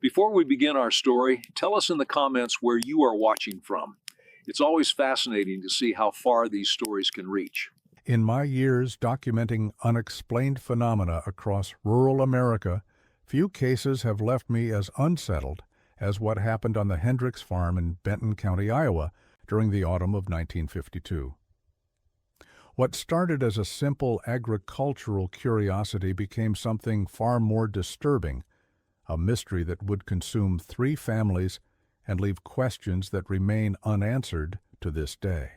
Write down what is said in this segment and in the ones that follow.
Before we begin our story, tell us in the comments where you are watching from. It's always fascinating to see how far these stories can reach. In my years documenting unexplained phenomena across rural America, few cases have left me as unsettled as what happened on the Hendricks farm in Benton County, Iowa, during the autumn of 1952. What started as a simple agricultural curiosity became something far more disturbing, a mystery that would consume 3 families and leave questions that remain unanswered to this day.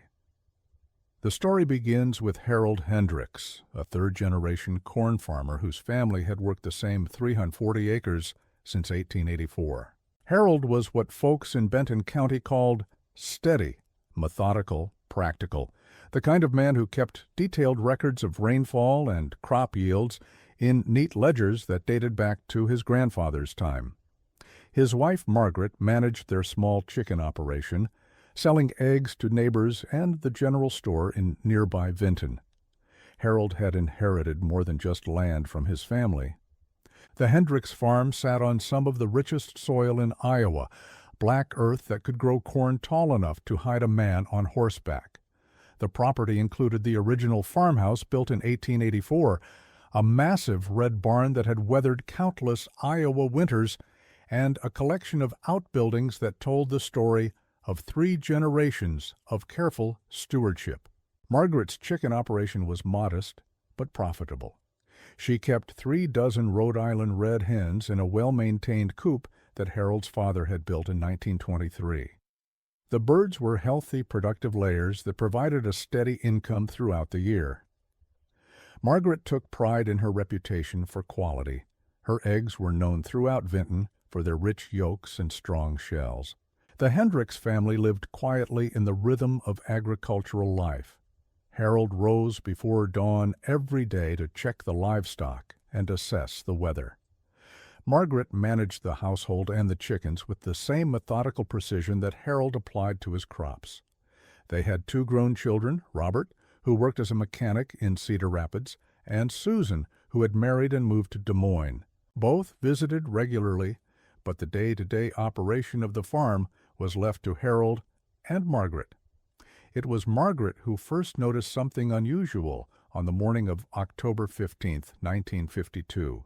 The story begins with Harold Hendricks, a third-generation corn farmer whose family had worked the same 340 acres since 1884. Harold was what folks in Benton County called steady, methodical, practical, the kind of man who kept detailed records of rainfall and crop yields in neat ledgers that dated back to his grandfather's time. His wife, Margaret, managed their small chicken operation, selling eggs to neighbors and the general store in nearby Vinton. Harold had inherited more than just land from his family. The Hendricks farm sat on some of the richest soil in Iowa, black earth that could grow corn tall enough to hide a man on horseback. The property included the original farmhouse built in 1884, a massive red barn that had weathered countless Iowa winters, and a collection of outbuildings that told the story of 3 generations of careful stewardship. Margaret's chicken operation was modest but profitable. She kept 3 dozen Rhode Island red hens in a well-maintained coop that Harold's father had built in 1923. The birds were healthy, productive layers that provided a steady income throughout the year. Margaret took pride in her reputation for quality. Her eggs were known throughout Vinton for their rich yolks and strong shells. The Hendricks family lived quietly in the rhythm of agricultural life. Harold rose before dawn every day to check the livestock and assess the weather. Margaret managed the household and the chickens with the same methodical precision that Harold applied to his crops. They had 2 grown children, Robert, who worked as a mechanic in Cedar Rapids, and Susan, who had married and moved to Des Moines. Both visited regularly, but the day-to-day operation of the farm was left to Harold and Margaret. It was Margaret who first noticed something unusual on the morning of October 15, 1952.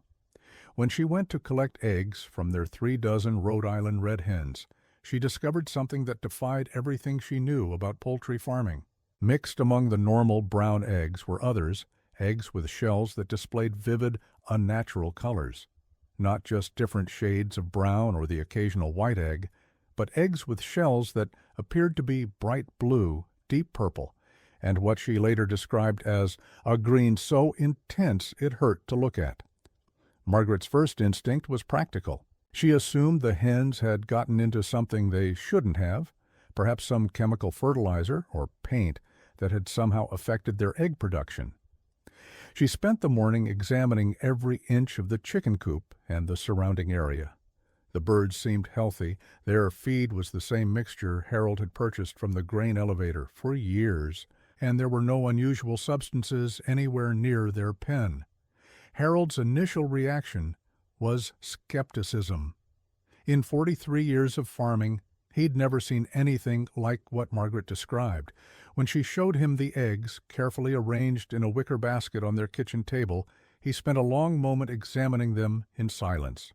When she went to collect eggs from their 3 dozen Rhode Island red hens, she discovered something that defied everything she knew about poultry farming. Mixed among the normal brown eggs were others, eggs with shells that displayed vivid, unnatural colors. Not just different shades of brown or the occasional white egg, but eggs with shells that appeared to be bright blue, deep purple, and what she later described as a green so intense it hurt to look at. Margaret's first instinct was practical. She assumed the hens had gotten into something they shouldn't have, perhaps some chemical fertilizer or paint that had somehow affected their egg production. She spent the morning examining every inch of the chicken coop and the surrounding area. The birds seemed healthy. Their feed was the same mixture Harold had purchased from the grain elevator for years, and there were no unusual substances anywhere near their pen. Harold's initial reaction was skepticism. In 43 years of farming, he'd never seen anything like what Margaret described. When she showed him the eggs, carefully arranged in a wicker basket on their kitchen table, he spent a long moment examining them in silence.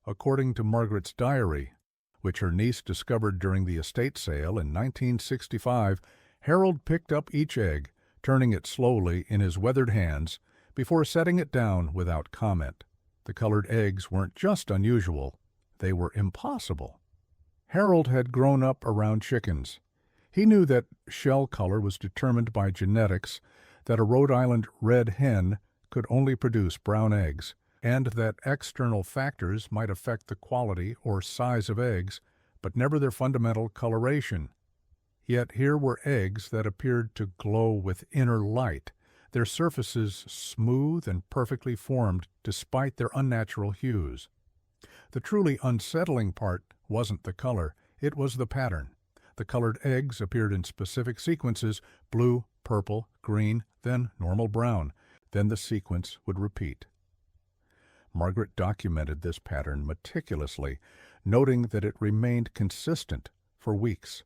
According to Margaret's diary, which her niece discovered during the estate sale in 1965, Harold picked up each egg, turning it slowly in his weathered hands, before setting it down without comment. The colored eggs weren't just unusual, they were impossible. Harold had grown up around chickens. He knew that shell color was determined by genetics, that a Rhode Island red hen could only produce brown eggs, and that external factors might affect the quality or size of eggs, but never their fundamental coloration. Yet here were eggs that appeared to glow with inner light, their surfaces smooth and perfectly formed despite their unnatural hues. The truly unsettling part wasn't the color, it was the pattern. The colored eggs appeared in specific sequences: blue, purple, green, then normal brown. Then the sequence would repeat. Margaret documented this pattern meticulously, noting that it remained consistent for weeks.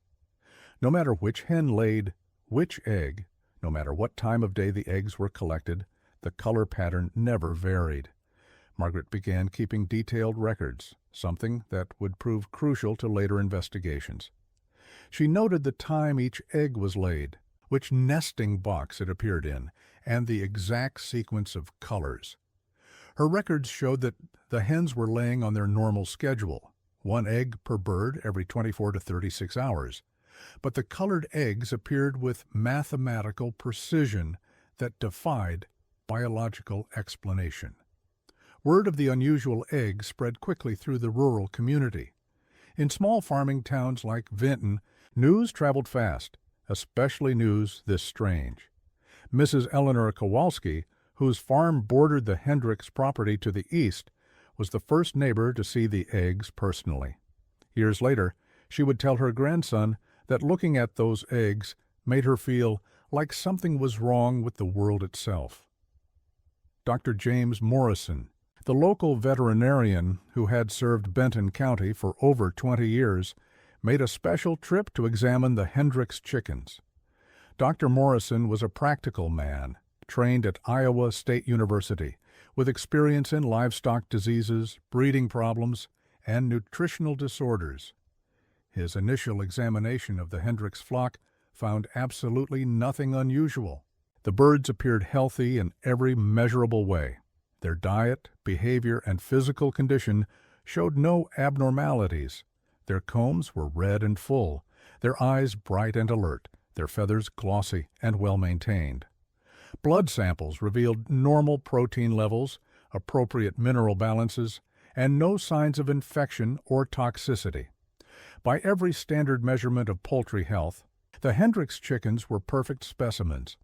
No matter which hen laid which egg, no matter what time of day the eggs were collected, the color pattern never varied. Margaret began keeping detailed records, something that would prove crucial to later investigations. She noted the time each egg was laid, which nesting box it appeared in, and the exact sequence of colors. Her records showed that the hens were laying on their normal schedule, one egg per bird every 24 to 36 hours. But the colored eggs appeared with mathematical precision that defied biological explanation. Word of the unusual egg spread quickly through the rural community. In small farming towns like Vinton, news traveled fast, especially news this strange. Mrs. Eleanor Kowalski, whose farm bordered the Hendricks property to the east, was the first neighbor to see the eggs personally. Years later, she would tell her grandson that looking at those eggs made her feel like something was wrong with the world itself. Dr. James Morrison, the local veterinarian who had served Benton County for over 20 years, made a special trip to examine the Hendricks chickens. Dr. Morrison was a practical man, trained at Iowa State University, with experience in livestock diseases, breeding problems, and nutritional disorders. His initial examination of the Hendricks flock found absolutely nothing unusual. The birds appeared healthy in every measurable way. Their diet, behavior, and physical condition showed no abnormalities. Their combs were red and full, their eyes bright and alert, their feathers glossy and well-maintained. Blood samples revealed normal protein levels, appropriate mineral balances, and no signs of infection or toxicity. By every standard measurement of poultry health, the Hendricks chickens were perfect specimens.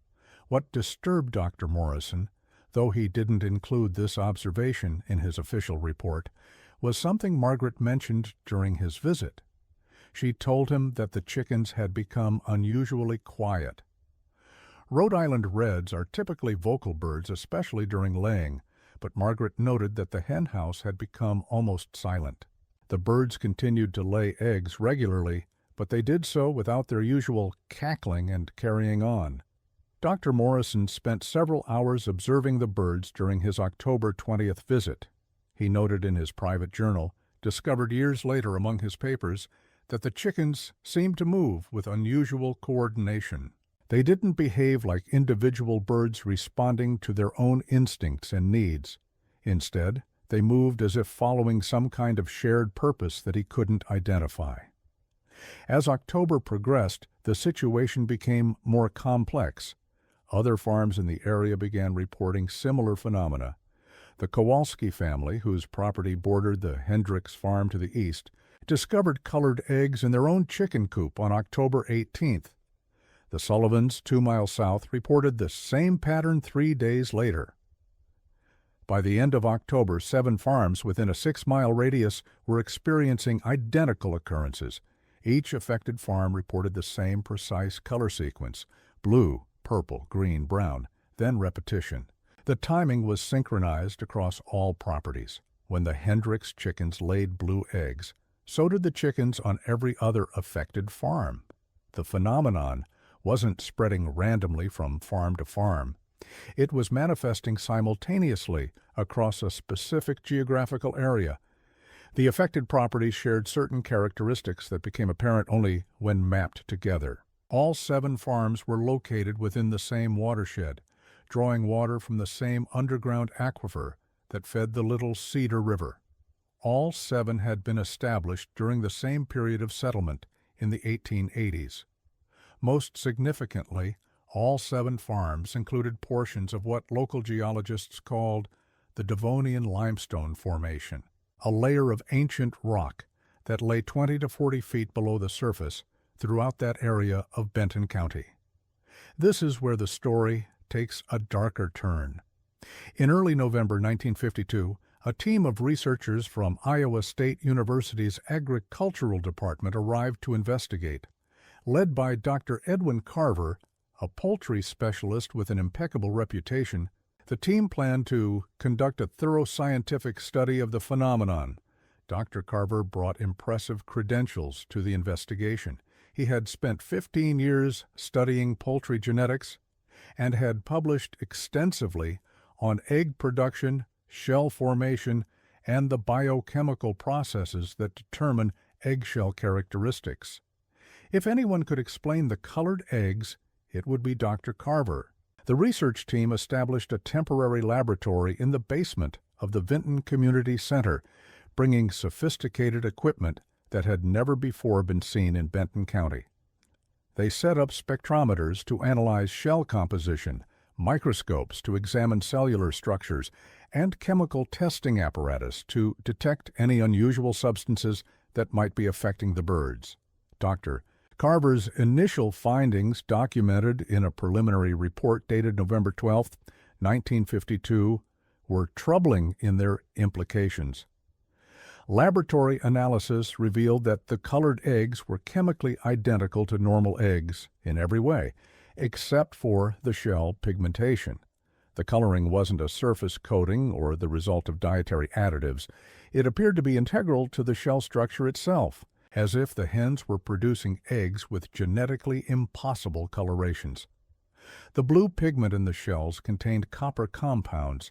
What disturbed Dr. Morrison, though he didn't include this observation in his official report, was something Margaret mentioned during his visit. She told him that the chickens had become unusually quiet. Rhode Island Reds are typically vocal birds, especially during laying, but Margaret noted that the hen house had become almost silent. The birds continued to lay eggs regularly, but they did so without their usual cackling and carrying on. Dr. Morrison spent several hours observing the birds during his October 20th visit. He noted in his private journal, discovered years later among his papers, that the chickens seemed to move with unusual coordination. They didn't behave like individual birds responding to their own instincts and needs. Instead, they moved as if following some kind of shared purpose that he couldn't identify. As October progressed, the situation became more complex. Other farms in the area began reporting similar phenomena. The Kowalski family, whose property bordered the Hendricks farm to the east, discovered colored eggs in their own chicken coop on October 18th. The Sullivans, 2 miles south, reported the same pattern 3 days later. By the end of October, 7 farms within a 6-mile radius were experiencing identical occurrences. Each affected farm reported the same precise color sequence: blue, purple, green, brown, then repetition. The timing was synchronized across all properties. When the Hendricks chickens laid blue eggs, so did the chickens on every other affected farm. The phenomenon wasn't spreading randomly from farm to farm. It was manifesting simultaneously across a specific geographical area. The affected properties shared certain characteristics that became apparent only when mapped together. All 7 farms were located within the same watershed, drawing water from the same underground aquifer that fed the Little Cedar River. All 7 had been established during the same period of settlement in the 1880s. Most significantly, all 7 farms included portions of what local geologists called the Devonian Limestone Formation, a layer of ancient rock that lay 20 to 40 feet below the surface throughout that area of Benton County. This is where the story takes a darker turn. In early November 1952, a team of researchers from Iowa State University's Agricultural Department arrived to investigate. Led by Dr. Edwin Carver, a poultry specialist with an impeccable reputation, the team planned to conduct a thorough scientific study of the phenomenon, Dr. Carver brought impressive credentials to the investigation. He had spent 15 years studying poultry genetics and had published extensively on egg production, shell formation, and the biochemical processes that determine eggshell characteristics. If anyone could explain the colored eggs, it would be Dr. Carver. The research team established a temporary laboratory in the basement of the Vinton Community Center, bringing sophisticated equipment that had never before been seen in Benton County. They set up spectrometers to analyze shell composition, microscopes to examine cellular structures, and chemical testing apparatus to detect any unusual substances that might be affecting the birds. Dr. Carver's initial findings, documented in a preliminary report dated November 12, 1952, were troubling in their implications. Laboratory analysis revealed that the colored eggs were chemically identical to normal eggs in every way, except for the shell pigmentation. The coloring wasn't a surface coating or the result of dietary additives. It appeared to be integral to the shell structure itself, as if the hens were producing eggs with genetically impossible colorations. The blue pigment in the shells contained copper compounds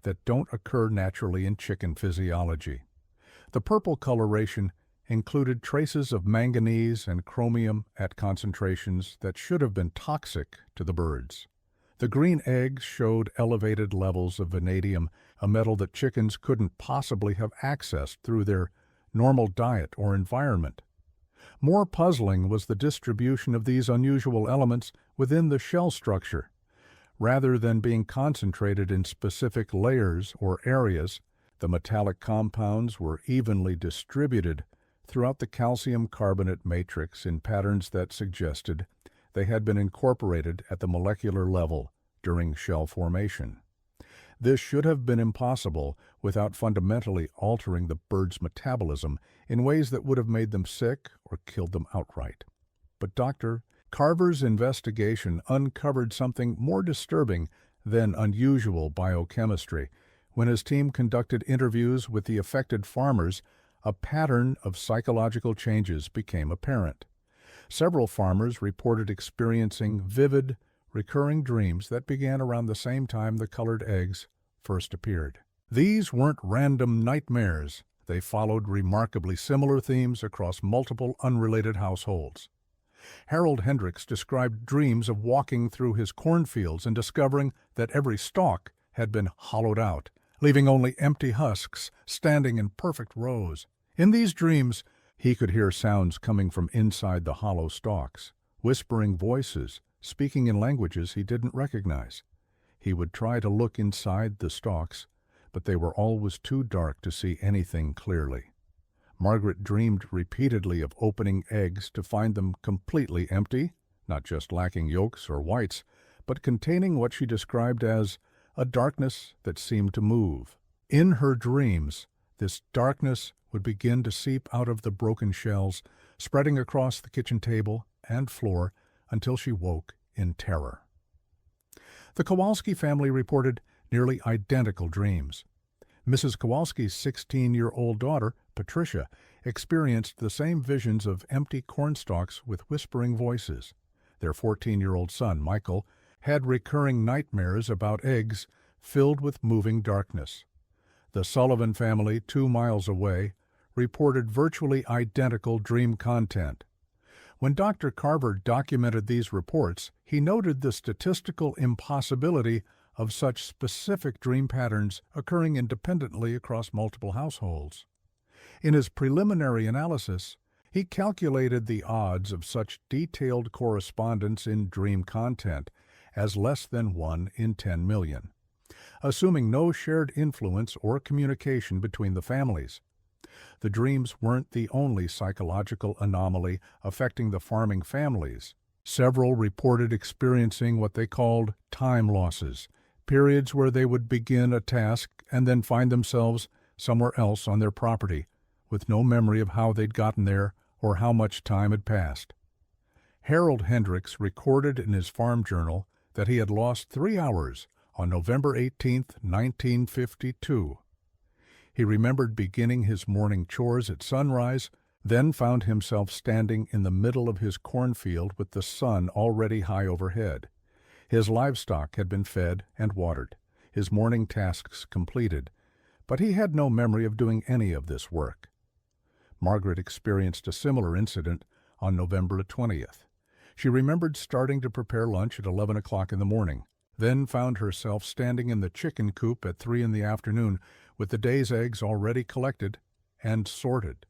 that don't occur naturally in chicken physiology. The purple coloration included traces of manganese and chromium at concentrations that should have been toxic to the birds. The green eggs showed elevated levels of vanadium, a metal that chickens couldn't possibly have accessed through their normal diet or environment. More puzzling was the distribution of these unusual elements within the shell structure. Rather than being concentrated in specific layers or areas, the metallic compounds were evenly distributed throughout the calcium carbonate matrix in patterns that suggested they had been incorporated at the molecular level during shell formation. This should have been impossible without fundamentally altering the bird's metabolism in ways that would have made them sick or killed them outright. But Dr. Carver's investigation uncovered something more disturbing than unusual biochemistry. When his team conducted interviews with the affected farmers, a pattern of psychological changes became apparent. Several farmers reported experiencing vivid, recurring dreams that began around the same time the colored eggs first appeared. These weren't random nightmares. They followed remarkably similar themes across multiple unrelated households. Harold Hendricks described dreams of walking through his cornfields and discovering that every stalk had been hollowed out, leaving only empty husks standing in perfect rows. In these dreams, he could hear sounds coming from inside the hollow stalks, whispering voices, speaking in languages he didn't recognize. He would try to look inside the stalks, but they were always too dark to see anything clearly. Margaret dreamed repeatedly of opening eggs to find them completely empty, not just lacking yolks or whites, but containing what she described as a darkness that seemed to move. In her dreams, this darkness would begin to seep out of the broken shells, spreading across the kitchen table and floor until she woke in terror. The Kowalski family reported nearly identical dreams. Mrs. Kowalski's 16-year-old daughter, Patricia, experienced the same visions of empty cornstalks with whispering voices. Their 14-year-old son, Michael, had recurring nightmares about eggs filled with moving darkness. The Sullivan family, 2 miles away, reported virtually identical dream content. When Dr. Carver documented these reports, he noted the statistical impossibility of such specific dream patterns occurring independently across multiple households. In his preliminary analysis, he calculated the odds of such detailed correspondence in dream content as less than 1 in 10 million, assuming no shared influence or communication between the families. The dreams weren't the only psychological anomaly affecting the farming families. Several reported experiencing what they called time losses, periods where they would begin a task and then find themselves somewhere else on their property, with no memory of how they'd gotten there or how much time had passed. Harold Hendricks recorded in his farm journal that he had lost 3 hours on November 18, 1952. He remembered beginning his morning chores at sunrise, then found himself standing in the middle of his cornfield with the sun already high overhead. His livestock had been fed and watered, his morning tasks completed, but he had no memory of doing any of this work. Margaret experienced a similar incident on November 20th. She remembered starting to prepare lunch at 11 o'clock in the morning, then found herself standing in the chicken coop at 3 in the afternoon with the day's eggs already collected and sorted.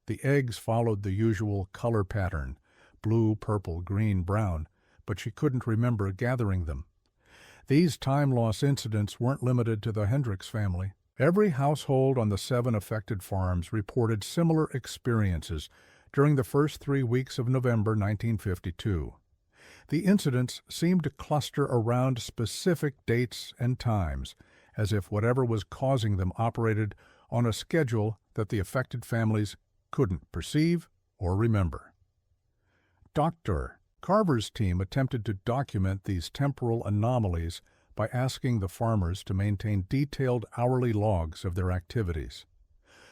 The eggs followed the usual color pattern, blue, purple, green, brown, but she couldn't remember gathering them. These time-loss incidents weren't limited to the Hendricks family. Every household on the 7 affected farms reported similar experiences during the first 3 weeks of November 1952. The incidents seemed to cluster around specific dates and times, as if whatever was causing them operated on a schedule that the affected families couldn't perceive or remember. Dr. Carver's team attempted to document these temporal anomalies by asking the farmers to maintain detailed hourly logs of their activities.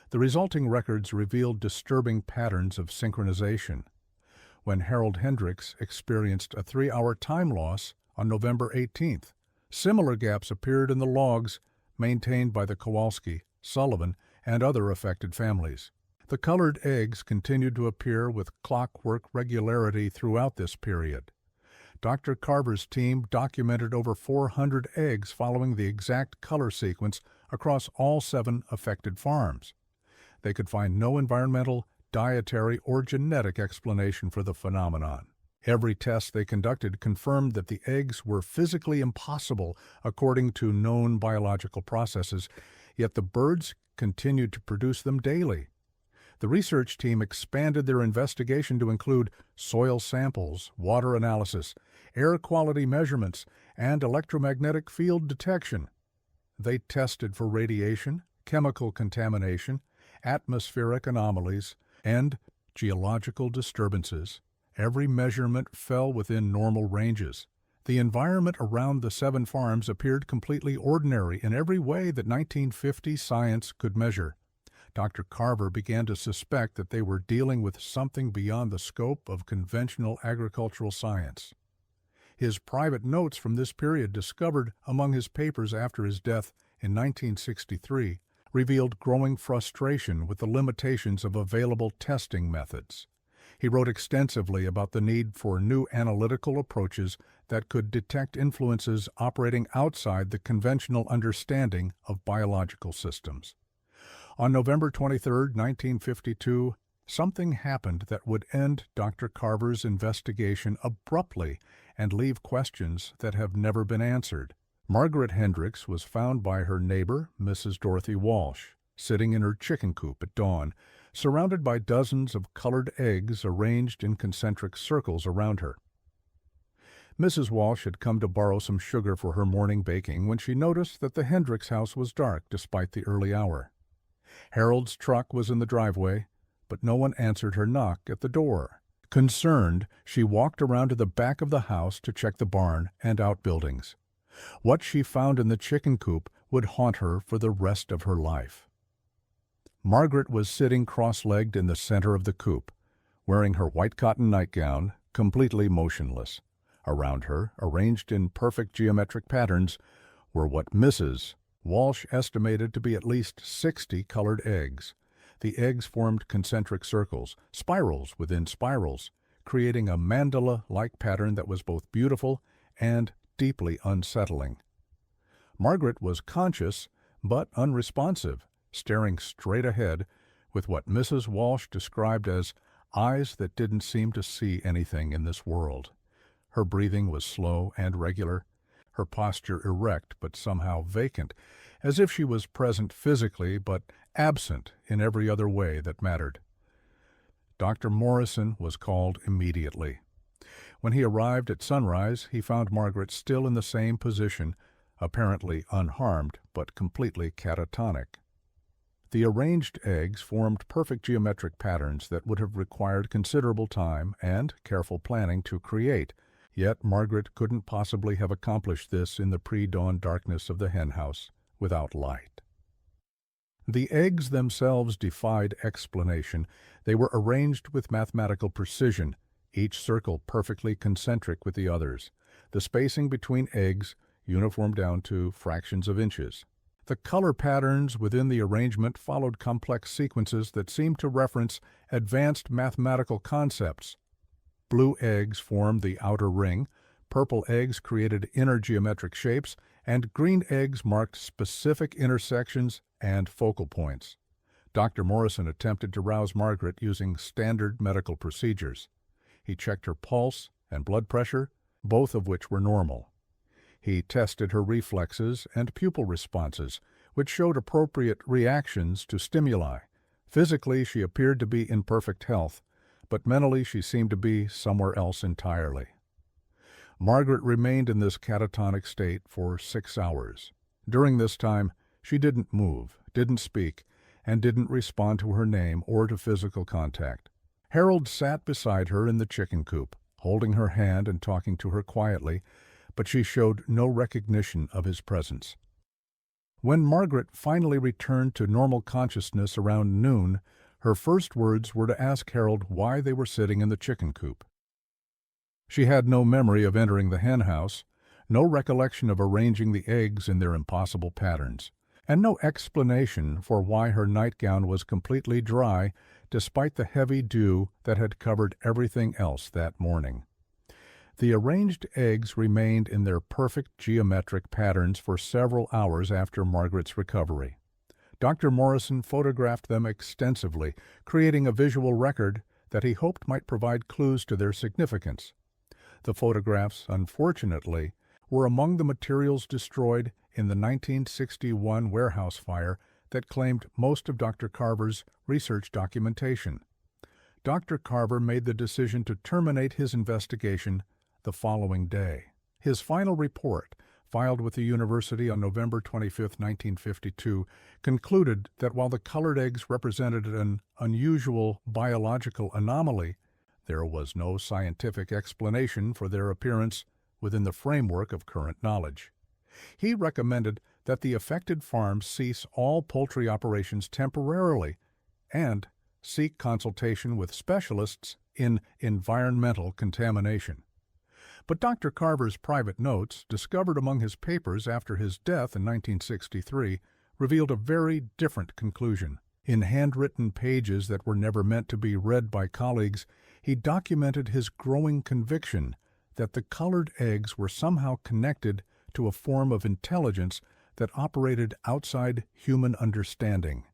The resulting records revealed disturbing patterns of synchronization. When Harold Hendricks experienced a 3-hour time loss on November 18th, similar gaps appeared in the logs maintained by the Kowalski, Sullivan, and other affected families. The colored eggs continued to appear with clockwork regularity throughout this period. Dr. Carver's team documented over 400 eggs following the exact color sequence across all 7 affected farms. They could find no environmental, dietary, or genetic explanation for the phenomenon. Every test they conducted confirmed that the eggs were physically impossible according to known biological processes, yet the birds continued to produce them daily. The research team expanded their investigation to include soil samples, water analysis, air quality measurements, and electromagnetic field detection. They tested for radiation, chemical contamination, atmospheric anomalies, and geological disturbances. Every measurement fell within normal ranges. The environment around the 7 farms appeared completely ordinary in every way that 1950 science could measure. Dr. Carver began to suspect that they were dealing with something beyond the scope of conventional agricultural science. His private notes from this period, discovered among his papers after his death in 1963, revealed growing frustration with the limitations of available testing methods. He wrote extensively about the need for new analytical approaches that could detect influences operating outside the conventional understanding of biological systems. On November 23, 1952, something happened that would end Dr. Carver's investigation abruptly and leave questions that have never been answered. Margaret Hendricks was found by her neighbor, Mrs. Dorothy Walsh, sitting in her chicken coop at dawn, surrounded by dozens of colored eggs arranged in concentric circles around her. Mrs. Walsh had come to borrow some sugar for her morning baking when she noticed that the Hendricks house was dark despite the early hour. Harold's truck was in the driveway, but no one answered her knock at the door. Concerned, she walked around to the back of the house to check the barn and outbuildings. What she found in the chicken coop would haunt her for the rest of her life. Margaret was sitting cross-legged in the center of the coop, wearing her white cotton nightgown, completely motionless. Around her, arranged in perfect geometric patterns, were what Mrs. Walsh estimated to be at least 60 colored eggs. The eggs formed concentric circles, spirals within spirals, creating a mandala-like pattern that was both beautiful and deeply unsettling. Margaret was conscious but unresponsive, staring straight ahead with what Mrs. Walsh described as eyes that didn't seem to see anything in this world. Her breathing was slow and regular, her posture erect but somehow vacant, as if she was present physically but absent in every other way that mattered. Dr. Morrison was called immediately. When he arrived at sunrise, he found Margaret still in the same position, apparently unharmed but completely catatonic. The arranged eggs formed perfect geometric patterns that would have required considerable time and careful planning to create, yet Margaret couldn't possibly have accomplished this in the pre-dawn darkness of the henhouse without light. The eggs themselves defied explanation. They were arranged with mathematical precision, each circle perfectly concentric with the others. The spacing between eggs uniform down to fractions of inches. The color patterns within the arrangement followed complex sequences that seemed to reference advanced mathematical concepts. Blue eggs formed the outer ring, purple eggs created inner geometric shapes, and green eggs marked specific intersections and focal points. Dr. Morrison attempted to rouse Margaret using standard medical procedures. He checked her pulse and blood pressure, both of which were normal. He tested her reflexes and pupil responses, which showed appropriate reactions to stimuli. Physically, she appeared to be in perfect health, but mentally she seemed to be somewhere else entirely. Margaret remained in this catatonic state for 6 hours. During this time, she didn't move, didn't speak, and didn't respond to her name or to physical contact. Harold sat beside her in the chicken coop, holding her hand and talking to her quietly, but she showed no recognition of his presence. When Margaret finally returned to normal consciousness around noon, her first words were to ask Harold why they were sitting in the chicken coop. She had no memory of entering the hen house, no recollection of arranging the eggs in their impossible patterns, and no explanation for why her nightgown was completely dry despite the heavy dew that had covered everything else that morning. The arranged eggs remained in their perfect geometric patterns for several hours after Margaret's recovery. Dr. Morrison photographed them extensively, creating a visual record that he hoped might provide clues to their significance. The photographs, unfortunately, were among the materials destroyed in the 1961 warehouse fire that claimed most of Dr. Carver's research documentation. Dr. Carver made the decision to terminate his investigation the following day. His final report, filed with the university on November 25, 1952, concluded that while the colored eggs represented an unusual biological anomaly, there was no scientific explanation for their appearance within the framework of current knowledge. He recommended that the affected farms cease all poultry operations temporarily and seek consultation with specialists in environmental contamination. But Dr. Carver's private notes, discovered among his papers after his death in 1963, revealed a very different conclusion. In handwritten pages that were never meant to be read by colleagues, he documented his growing conviction that the colored eggs were somehow connected to a form of intelligence that operated outside human understanding.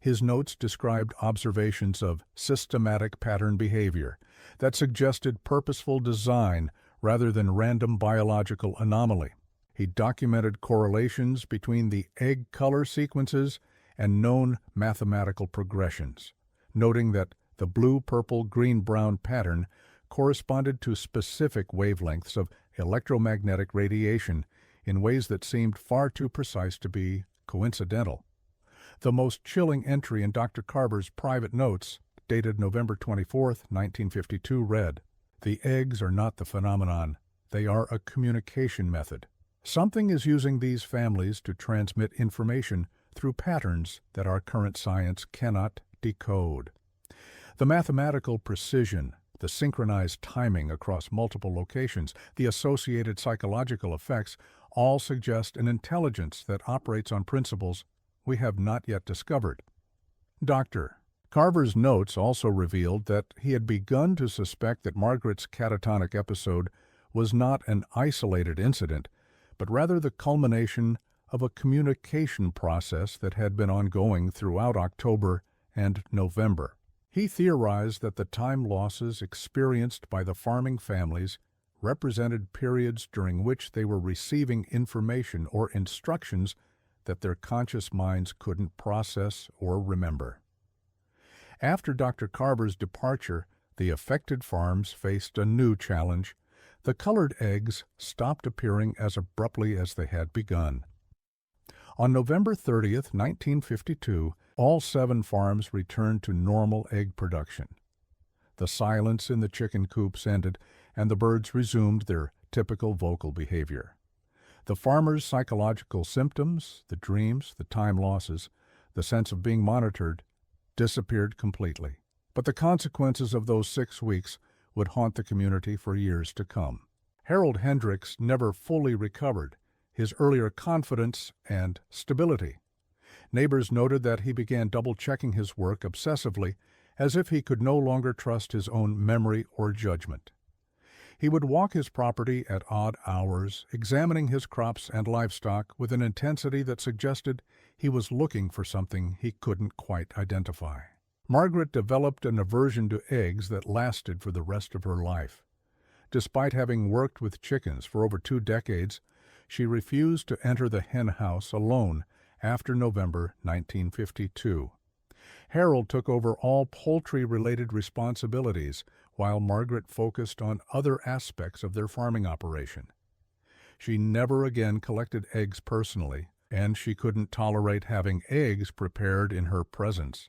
His notes described observations of systematic pattern behavior that suggested purposeful design rather than random biological anomaly. He documented correlations between the egg color sequences and known mathematical progressions, noting that the blue, purple, green, brown pattern corresponded to specific wavelengths of electromagnetic radiation in ways that seemed far too precise to be coincidental. The most chilling entry in Dr. Carver's private notes, dated November 24, 1952, read, "The eggs are not the phenomenon. They are a communication method. Something is using these families to transmit information through patterns that our current science cannot decode." The mathematical precision, the synchronized timing across multiple locations, the associated psychological effects all suggest an intelligence that operates on principles we have not yet discovered. Dr. Carver's notes also revealed that he had begun to suspect that Margaret's catatonic episode was not an isolated incident, but rather the culmination of a communication process that had been ongoing throughout October and November. He theorized that the time losses experienced by the farming families represented periods during which they were receiving information or instructions that their conscious minds couldn't process or remember. After Dr. Carver's departure, the affected farms faced a new challenge. The colored eggs stopped appearing as abruptly as they had begun. On November 30, 1952, all 7 farms returned to normal egg production. The silence in the chicken coops ended, and the birds resumed their typical vocal behavior. The farmers' psychological symptoms, the dreams, the time losses, The sense of being monitored disappeared completely. But the consequences of those 6 weeks would haunt the community for years to come. Harold Hendricks never fully recovered his earlier confidence and stability. Neighbors noted that he began double-checking his work obsessively, as if he could no longer trust his own memory or judgment. He would walk his property at odd hours, examining his crops and livestock with an intensity that suggested he was looking for something he couldn't quite identify. Margaret developed an aversion to eggs that lasted for the rest of her life. Despite having worked with chickens for over 2 decades, she refused to enter the hen house alone after November 1952. Harold took over all poultry-related responsibilities, while Margaret focused on other aspects of their farming operation. She never again collected eggs personally, and she couldn't tolerate having eggs prepared in her presence.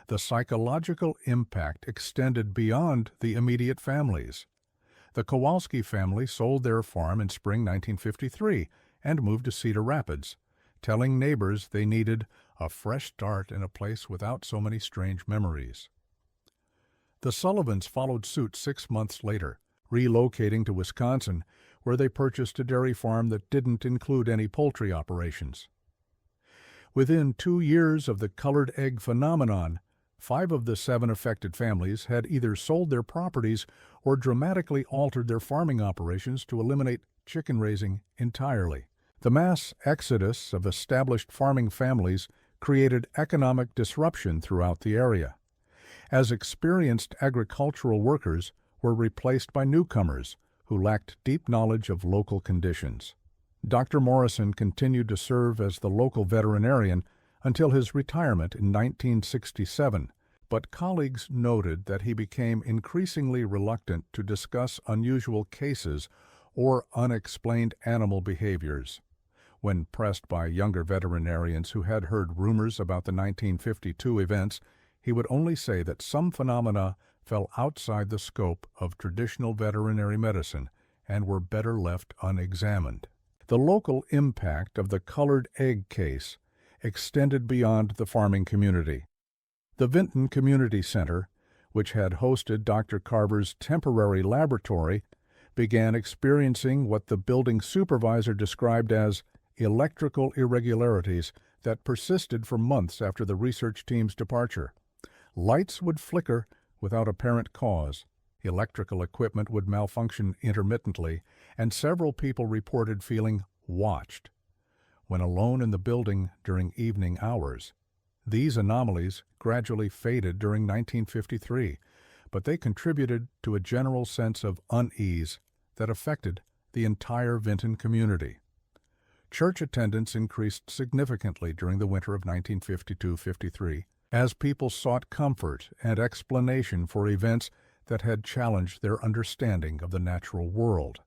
The psychological impact extended beyond the immediate families. The Kowalski family sold their farm in spring 1953 and moved to Cedar Rapids, telling neighbors they needed a fresh start in a place without so many strange memories. The Sullivans followed suit 6 months later, relocating to Wisconsin, where they purchased a dairy farm that didn't include any poultry operations. Within 2 years of the colored egg phenomenon, 5 of the 7 affected families had either sold their properties or dramatically altered their farming operations to eliminate chicken raising entirely. The mass exodus of established farming families created economic disruption throughout the area, as experienced agricultural workers were replaced by newcomers who lacked deep knowledge of local conditions. Dr. Morrison continued to serve as the local veterinarian until his retirement in 1967, but colleagues noted that he became increasingly reluctant to discuss unusual cases or unexplained animal behaviors. When pressed by younger veterinarians who had heard rumors about the 1952 events, he would only say that some phenomena fell outside the scope of traditional veterinary medicine and were better left unexamined. The local impact of the colored egg case extended beyond the farming community. The Vinton Community Center, which had hosted Dr. Carver's temporary laboratory, began experiencing what the building supervisor described as electrical irregularities that persisted for months after the research team's departure. Lights would flicker without apparent cause, electrical equipment would malfunction intermittently, and several people reported feeling watched when alone in the building during evening hours. These anomalies gradually faded during 1953, but they contributed to a general sense of unease that affected the entire Vinton community. Church attendance increased significantly during the winter of 1952-53 as people sought comfort and explanation for events that had challenged their understanding of the natural world.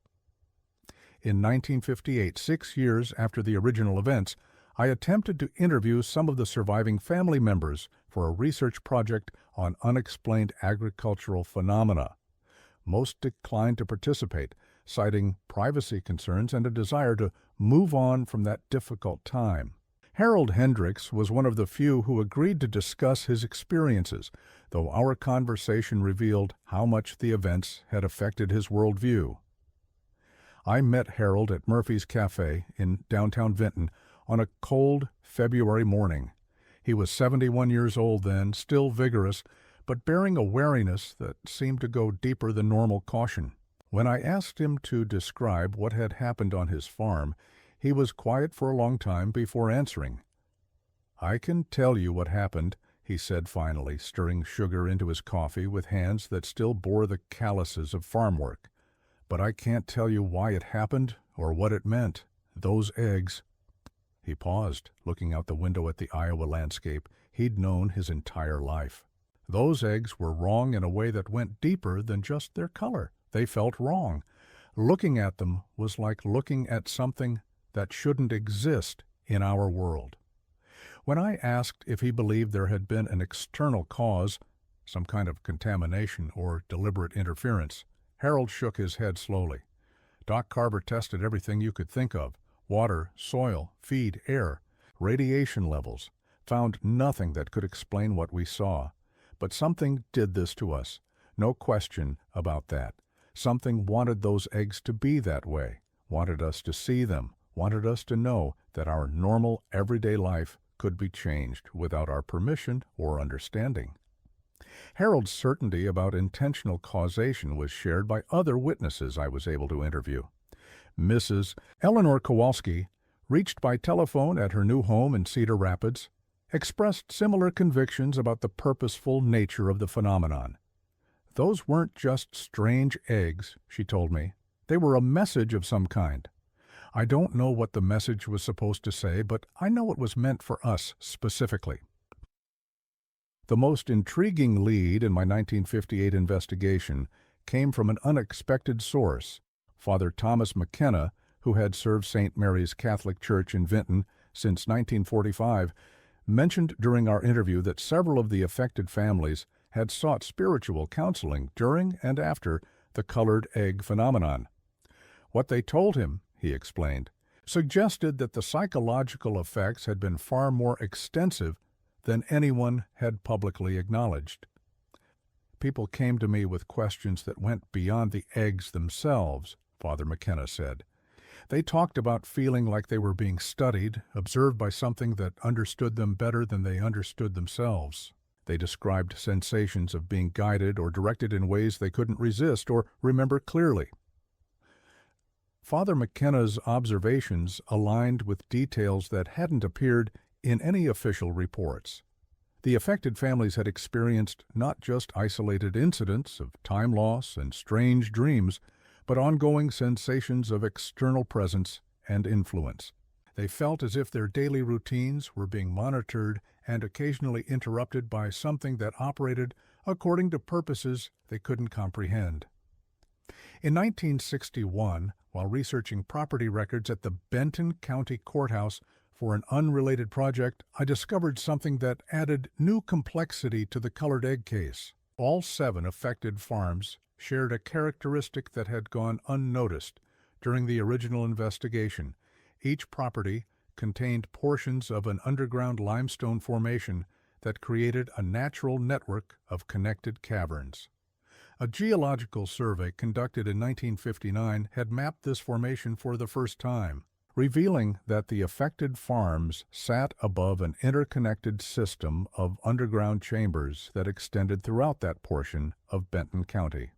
In 1958, 6 years after the original events, I attempted to interview some of the surviving family members for a research project on unexplained agricultural phenomena. Most declined to participate, citing privacy concerns and a desire to move on from that difficult time. Harold Hendricks was one of the few who agreed to discuss his experiences, though our conversation revealed how much the events had affected his worldview. I met Harold at Murphy's Cafe in downtown Vinton on a cold February morning. He was 71 years old then, still vigorous, but bearing a wariness that seemed to go deeper than normal caution. When I asked him to describe what had happened on his farm, he was quiet for a long time before answering. "I can tell you what happened," he said finally, stirring sugar into his coffee with hands that still bore the calluses of farm work. "But I can't tell you why it happened or what it meant. Those eggs—" He paused, looking out the window at the Iowa landscape he'd known his entire life. Those eggs were wrong in a way that went deeper than just their color. They felt wrong. Looking at them was like looking at something that shouldn't exist in our world. When I asked if he believed there had been an external cause, some kind of contamination or deliberate interference, Harold shook his head slowly. Doc Carver tested everything you could think of: water, soil, feed, air, radiation levels. found nothing that could explain what we saw. But something did this to us. No question about that. Something wanted those eggs to be that way, wanted us to see them, wanted us to know that our normal, everyday life could be changed without our permission or understanding. Harold's certainty about intentional causation was shared by other witnesses I was able to interview. Mrs. Eleanor Kowalski, reached by telephone at her new home in Cedar Rapids, expressed similar convictions about the purposeful nature of the phenomenon. Those weren't just strange eggs, she told me. They were a message of some kind. I don't know what the message was supposed to say, but I know it was meant for us specifically. The most intriguing lead in my 1958 investigation came from an unexpected source. Father Thomas McKenna, who had served St. Mary's Catholic Church in Vinton since 1945, mentioned during our interview that several of the affected families had sought spiritual counseling during and after the colored egg phenomenon. What they told him, he explained, suggested that the psychological effects had been far more extensive than anyone had publicly acknowledged. People came to me with questions that went beyond the eggs themselves, Father McKenna said. They talked about feeling like they were being studied, observed by something that understood them better than they understood themselves. They described sensations of being guided or directed in ways they couldn't resist or remember clearly. Father McKenna's observations aligned with details that hadn't appeared in any official reports. The affected families had experienced not just isolated incidents of time loss and strange dreams, but ongoing sensations of external presence and influence. They felt as if their daily routines were being monitored and occasionally interrupted by something that operated according to purposes they couldn't comprehend. In 1961, while researching property records at the Benton County Courthouse for an unrelated project, I discovered something that added new complexity to the colored egg case. All 7 affected farms shared a characteristic that had gone unnoticed during the original investigation. Each property contained portions of an underground limestone formation that created a natural network of connected caverns. A geological survey conducted in 1959 had mapped this formation for the first time, revealing that the affected farms sat above an interconnected system of underground chambers that extended throughout that portion of Benton County.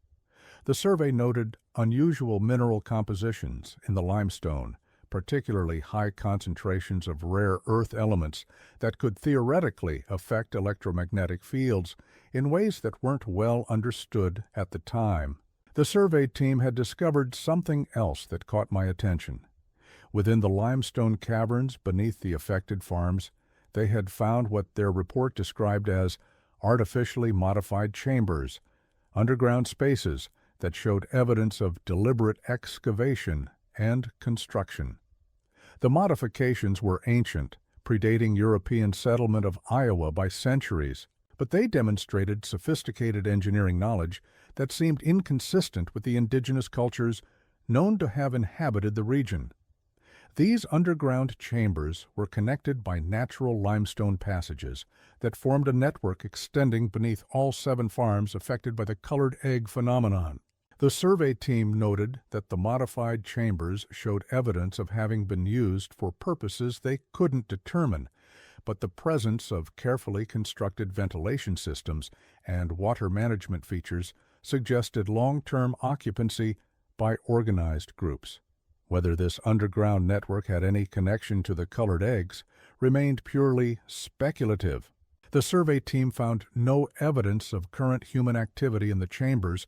The survey noted unusual mineral compositions in the limestone, particularly high concentrations of rare earth elements that could theoretically affect electromagnetic fields in ways that weren't well understood at the time. The survey team had discovered something else that caught my attention. Within the limestone caverns beneath the affected farms, they had found what their report described as artificially modified chambers, underground spaces that showed evidence of deliberate excavation and construction. The modifications were ancient, predating European settlement of Iowa by centuries, but they demonstrated sophisticated engineering knowledge that seemed inconsistent with the indigenous cultures known to have inhabited the region. These underground chambers were connected by natural limestone passages that formed a network extending beneath all 7 farms affected by the colored egg phenomenon. The survey team noted that the modified chambers showed evidence of having been used for purposes they couldn't determine, but the presence of carefully constructed ventilation systems and water management features suggested long-term occupancy by organized groups. Whether this underground network had any connection to the colored eggs remained purely speculative. The survey team found no evidence of current human activity in the chambers,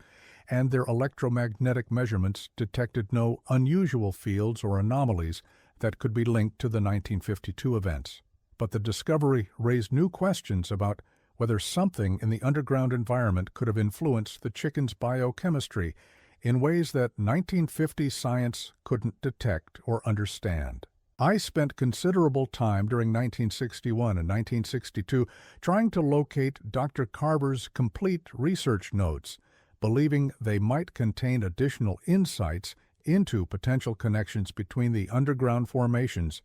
and their electromagnetic measurements detected no unusual fields or anomalies that could be linked to the 1952 events. But the discovery raised new questions about whether something in the underground environment could have influenced the chicken's biochemistry in ways that 1950 science couldn't detect or understand. I spent considerable time during 1961 and 1962 trying to locate Dr. Carver's complete research notes, believing they might contain additional insights into potential connections between the underground formations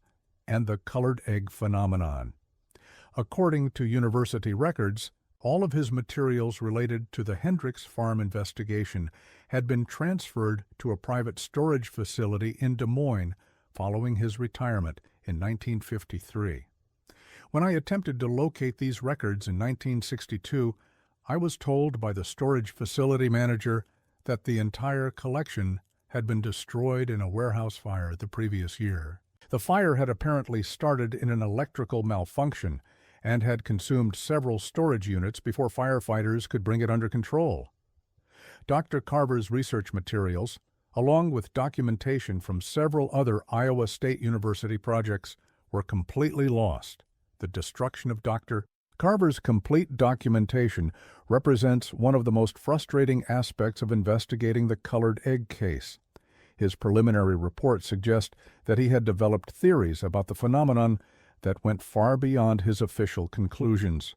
and the colored egg phenomenon. According to university records, all of his materials related to the Hendricks farm investigation had been transferred to a private storage facility in Des Moines following his retirement in 1953. When I attempted to locate these records in 1962, I was told by the storage facility manager that the entire collection had been destroyed in a warehouse fire the previous year. The fire had apparently started in an electrical malfunction and had consumed several storage units before firefighters could bring it under control. Dr. Carver's research materials, along with documentation from several other Iowa State University projects, were completely lost. The destruction of Dr. Carver's complete documentation represents one of the most frustrating aspects of investigating the colored egg case. His preliminary report suggests that he had developed theories about the phenomenon that went far beyond his official conclusions.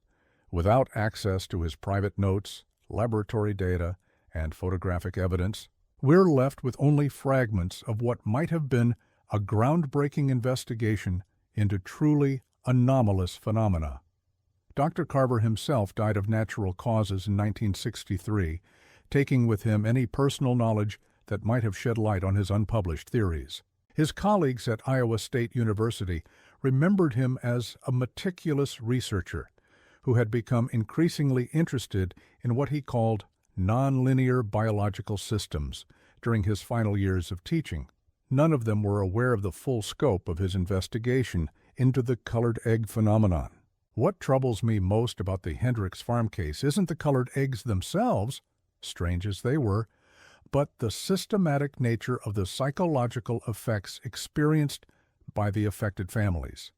Without access to his private notes, laboratory data, and photographic evidence, we're left with only fragments of what might have been a groundbreaking investigation into truly anomalous phenomena. Dr. Carver himself died of natural causes in 1963, taking with him any personal knowledge that might have shed light on his unpublished theories. His colleagues at Iowa State University remembered him as a meticulous researcher who had become increasingly interested in what he called nonlinear biological systems during his final years of teaching. None of them were aware of the full scope of his investigation into the colored egg phenomenon. What troubles me most about the Hendricks farm case isn't the colored eggs themselves, strange as they were, but the systematic nature of the psychological effects experienced by the affected families.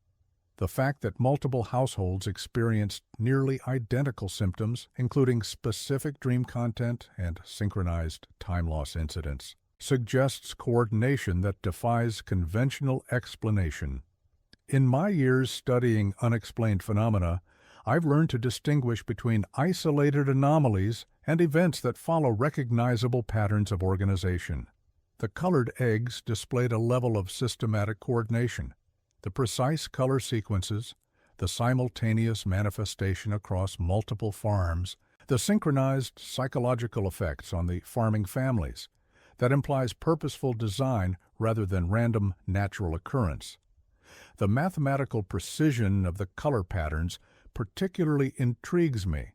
The fact that multiple households experienced nearly identical symptoms, including specific dream content and synchronized time loss incidents, suggests coordination that defies conventional explanation. In my years studying unexplained phenomena, I've learned to distinguish between isolated anomalies and events that follow recognizable patterns of organization. The colored eggs displayed a level of systematic coordination. The precise color sequences, the simultaneous manifestation across multiple farms, the synchronized psychological effects on the farming families, that implies purposeful design rather than random natural occurrence. The mathematical precision of the color patterns particularly intrigues me.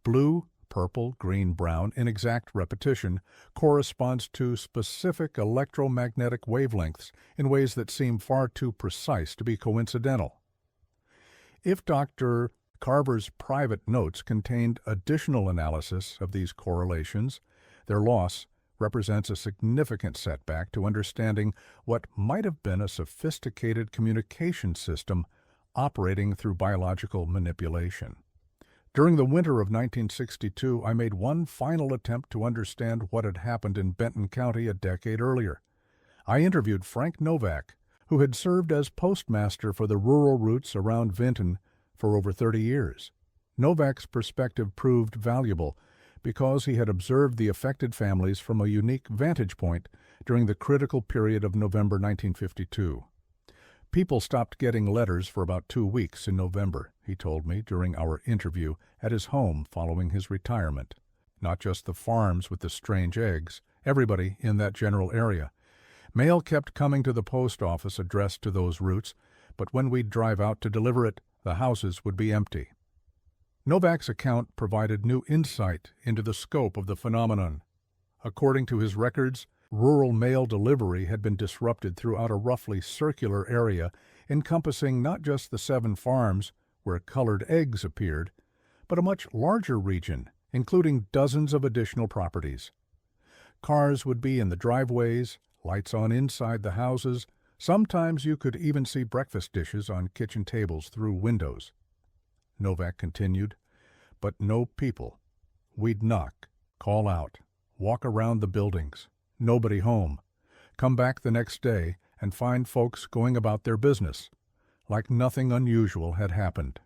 Blue, purple, green, brown, in exact repetition, corresponds to specific electromagnetic wavelengths in ways that seem far too precise to be coincidental. If Dr. Carver's private notes contained additional analysis of these correlations, their loss represents a significant setback to understanding what might have been a sophisticated communication system operating through biological manipulation. During the winter of 1962, I made one final attempt to understand what had happened in Benton County a decade earlier. I interviewed Frank Novak, who had served as postmaster for the rural routes around Vinton for over 30 years. Novak's perspective proved valuable because he had observed the affected families from a unique vantage point during the critical period of November 1952. People stopped getting letters for about 2 weeks in November, he told me during our interview at his home following his retirement. Not just the farms with the strange eggs, everybody in that general area. Mail kept coming to the post office addressed to those routes, but when we'd drive out to deliver it, the houses would be empty. Novak's account provided new insight into the scope of the phenomenon. According to his records, rural mail delivery had been disrupted throughout a roughly circular area encompassing not just the 7 farms where colored eggs appeared, but a much larger region, including dozens of additional properties. Cars would be in the driveways, lights on inside the houses. Sometimes you could even see breakfast dishes on kitchen tables through windows. Novak continued, but no people. We'd knock, call out, walk around the buildings. Nobody home. Come back the next day and find folks going about their business, like nothing unusual had happened.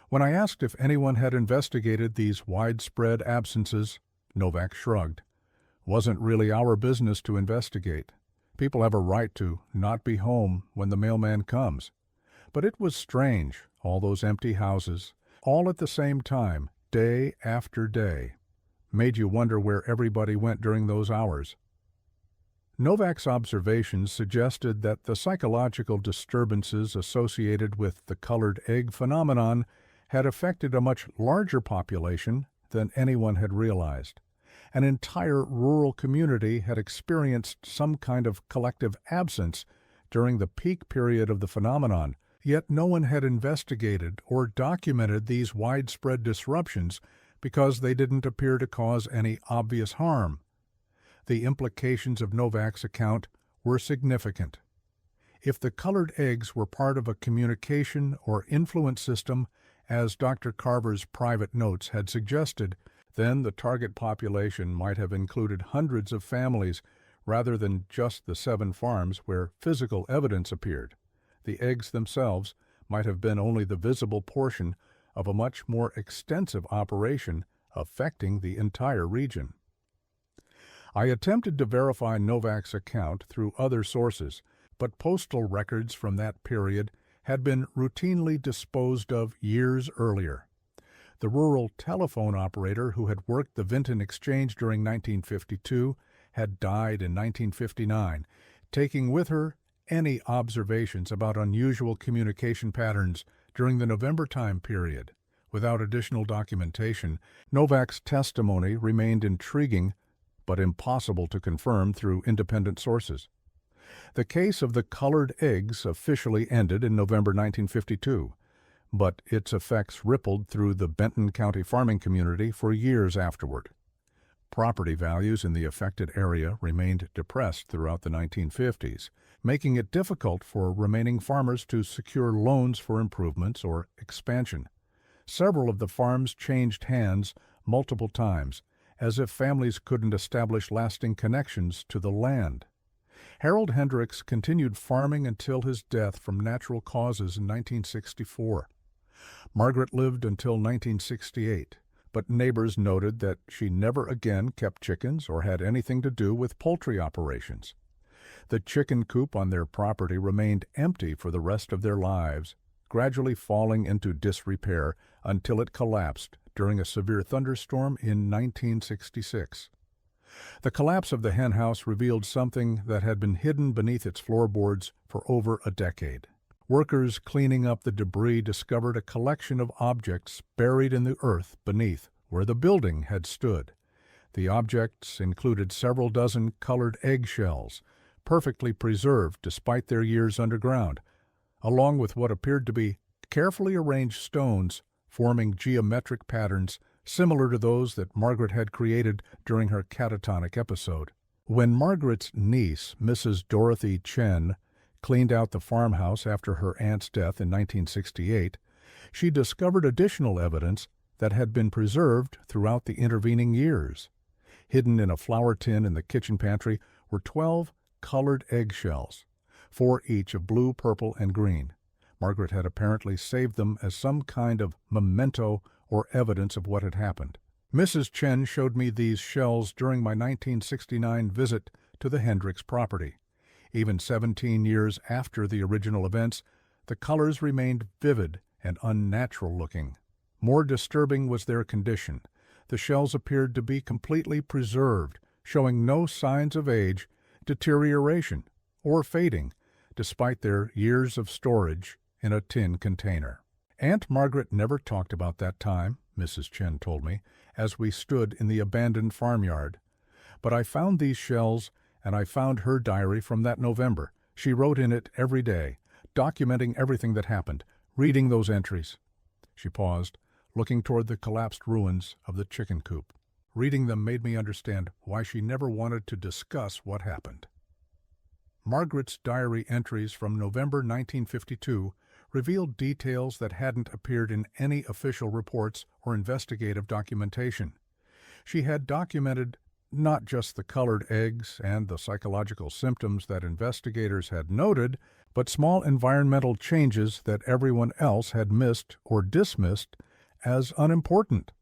When I asked if anyone had investigated these widespread absences, Novak shrugged. Wasn't really our business to investigate. People have a right to not be home when the mailman comes. But it was strange, all those empty houses, all at the same time, day after day. Made you wonder where everybody went during those hours. Novak's observations suggested that the psychological disturbances associated with the colored egg phenomenon had affected a much larger population than anyone had realized. An entire rural community had experienced some kind of collective absence during the peak period of the phenomenon, yet no one had investigated or documented these widespread disruptions because they didn't appear to cause any obvious harm. The implications of Novak's account were significant. If the colored eggs were part of a communication or influence system, as Dr. Carver's private notes had suggested, then the target population might have included hundreds of families rather than just the 7 farms where physical evidence appeared. The eggs themselves might have been only the visible portion of a much more extensive operation affecting the entire region. I attempted to verify Novak's account through other sources, but postal records from that period had been routinely disposed of years earlier. The rural telephone operator who had worked the Vinton Exchange during 1952 had died in 1959, taking with her any observations about unusual communication patterns during the November time period. Without additional documentation, Novak's testimony remained intriguing but impossible to confirm through independent sources. The case of the colored eggs officially ended in November 1952, but its effects rippled through the Benton County farming community for years afterward. Property values in the affected area remained depressed throughout the 1950s, making it difficult for remaining farmers to secure loans for improvements or expansion. Several of the farms changed hands multiple times, as if families couldn't establish lasting connections to the land. Harold Hendricks continued farming until his death from natural causes in 1964. Margaret lived until 1968, but neighbors noted that she never again kept chickens or had anything to do with poultry operations. The chicken coop on their property remained empty for the rest of their lives, gradually falling into disrepair until it collapsed during a severe thunderstorm in 1966. The collapse of the hen house revealed something that had been hidden beneath its floorboards for over a decade. Workers cleaning up the debris discovered a collection of objects buried in the earth beneath where the building had stood. The objects included several dozen colored eggshells, perfectly preserved despite their years underground, along with what appeared to be carefully arranged stones forming geometric patterns similar to those that Margaret had created during her catatonic episode. When Margaret's niece, Mrs. Dorothy Chen, cleaned out the farmhouse after her aunt's death in 1968, she discovered additional evidence that had been preserved throughout the intervening years. Hidden in a flour tin in the kitchen pantry were 12 colored eggshells, 4 each of blue, purple, and green. Margaret had apparently saved them as some kind of memento or evidence of what had happened. Mrs. Chen showed me these shells during my 1969 visit to the Hendricks property. Even 17 years after the original events, the colors remained vivid and unnatural looking. More disturbing was their condition. The shells appeared to be completely preserved, showing no signs of age, deterioration, or fading, despite their years of storage in a tin container. Aunt Margaret never talked about that time, Mrs. Chen told me, as we stood in the abandoned farmyard. But I found these shells, and I found her diary from that November. She wrote in it every day, documenting everything that happened, reading those entries. She paused, looking toward the collapsed ruins of the chicken coop. Reading them made me understand why she never wanted to discuss what happened. Margaret's diary entries from November 1952 revealed details that hadn't appeared in any official reports or investigative documentation. She had documented not just the colored eggs and the psychological symptoms that investigators had noted, but small environmental changes that everyone else had missed or dismissed as unimportant.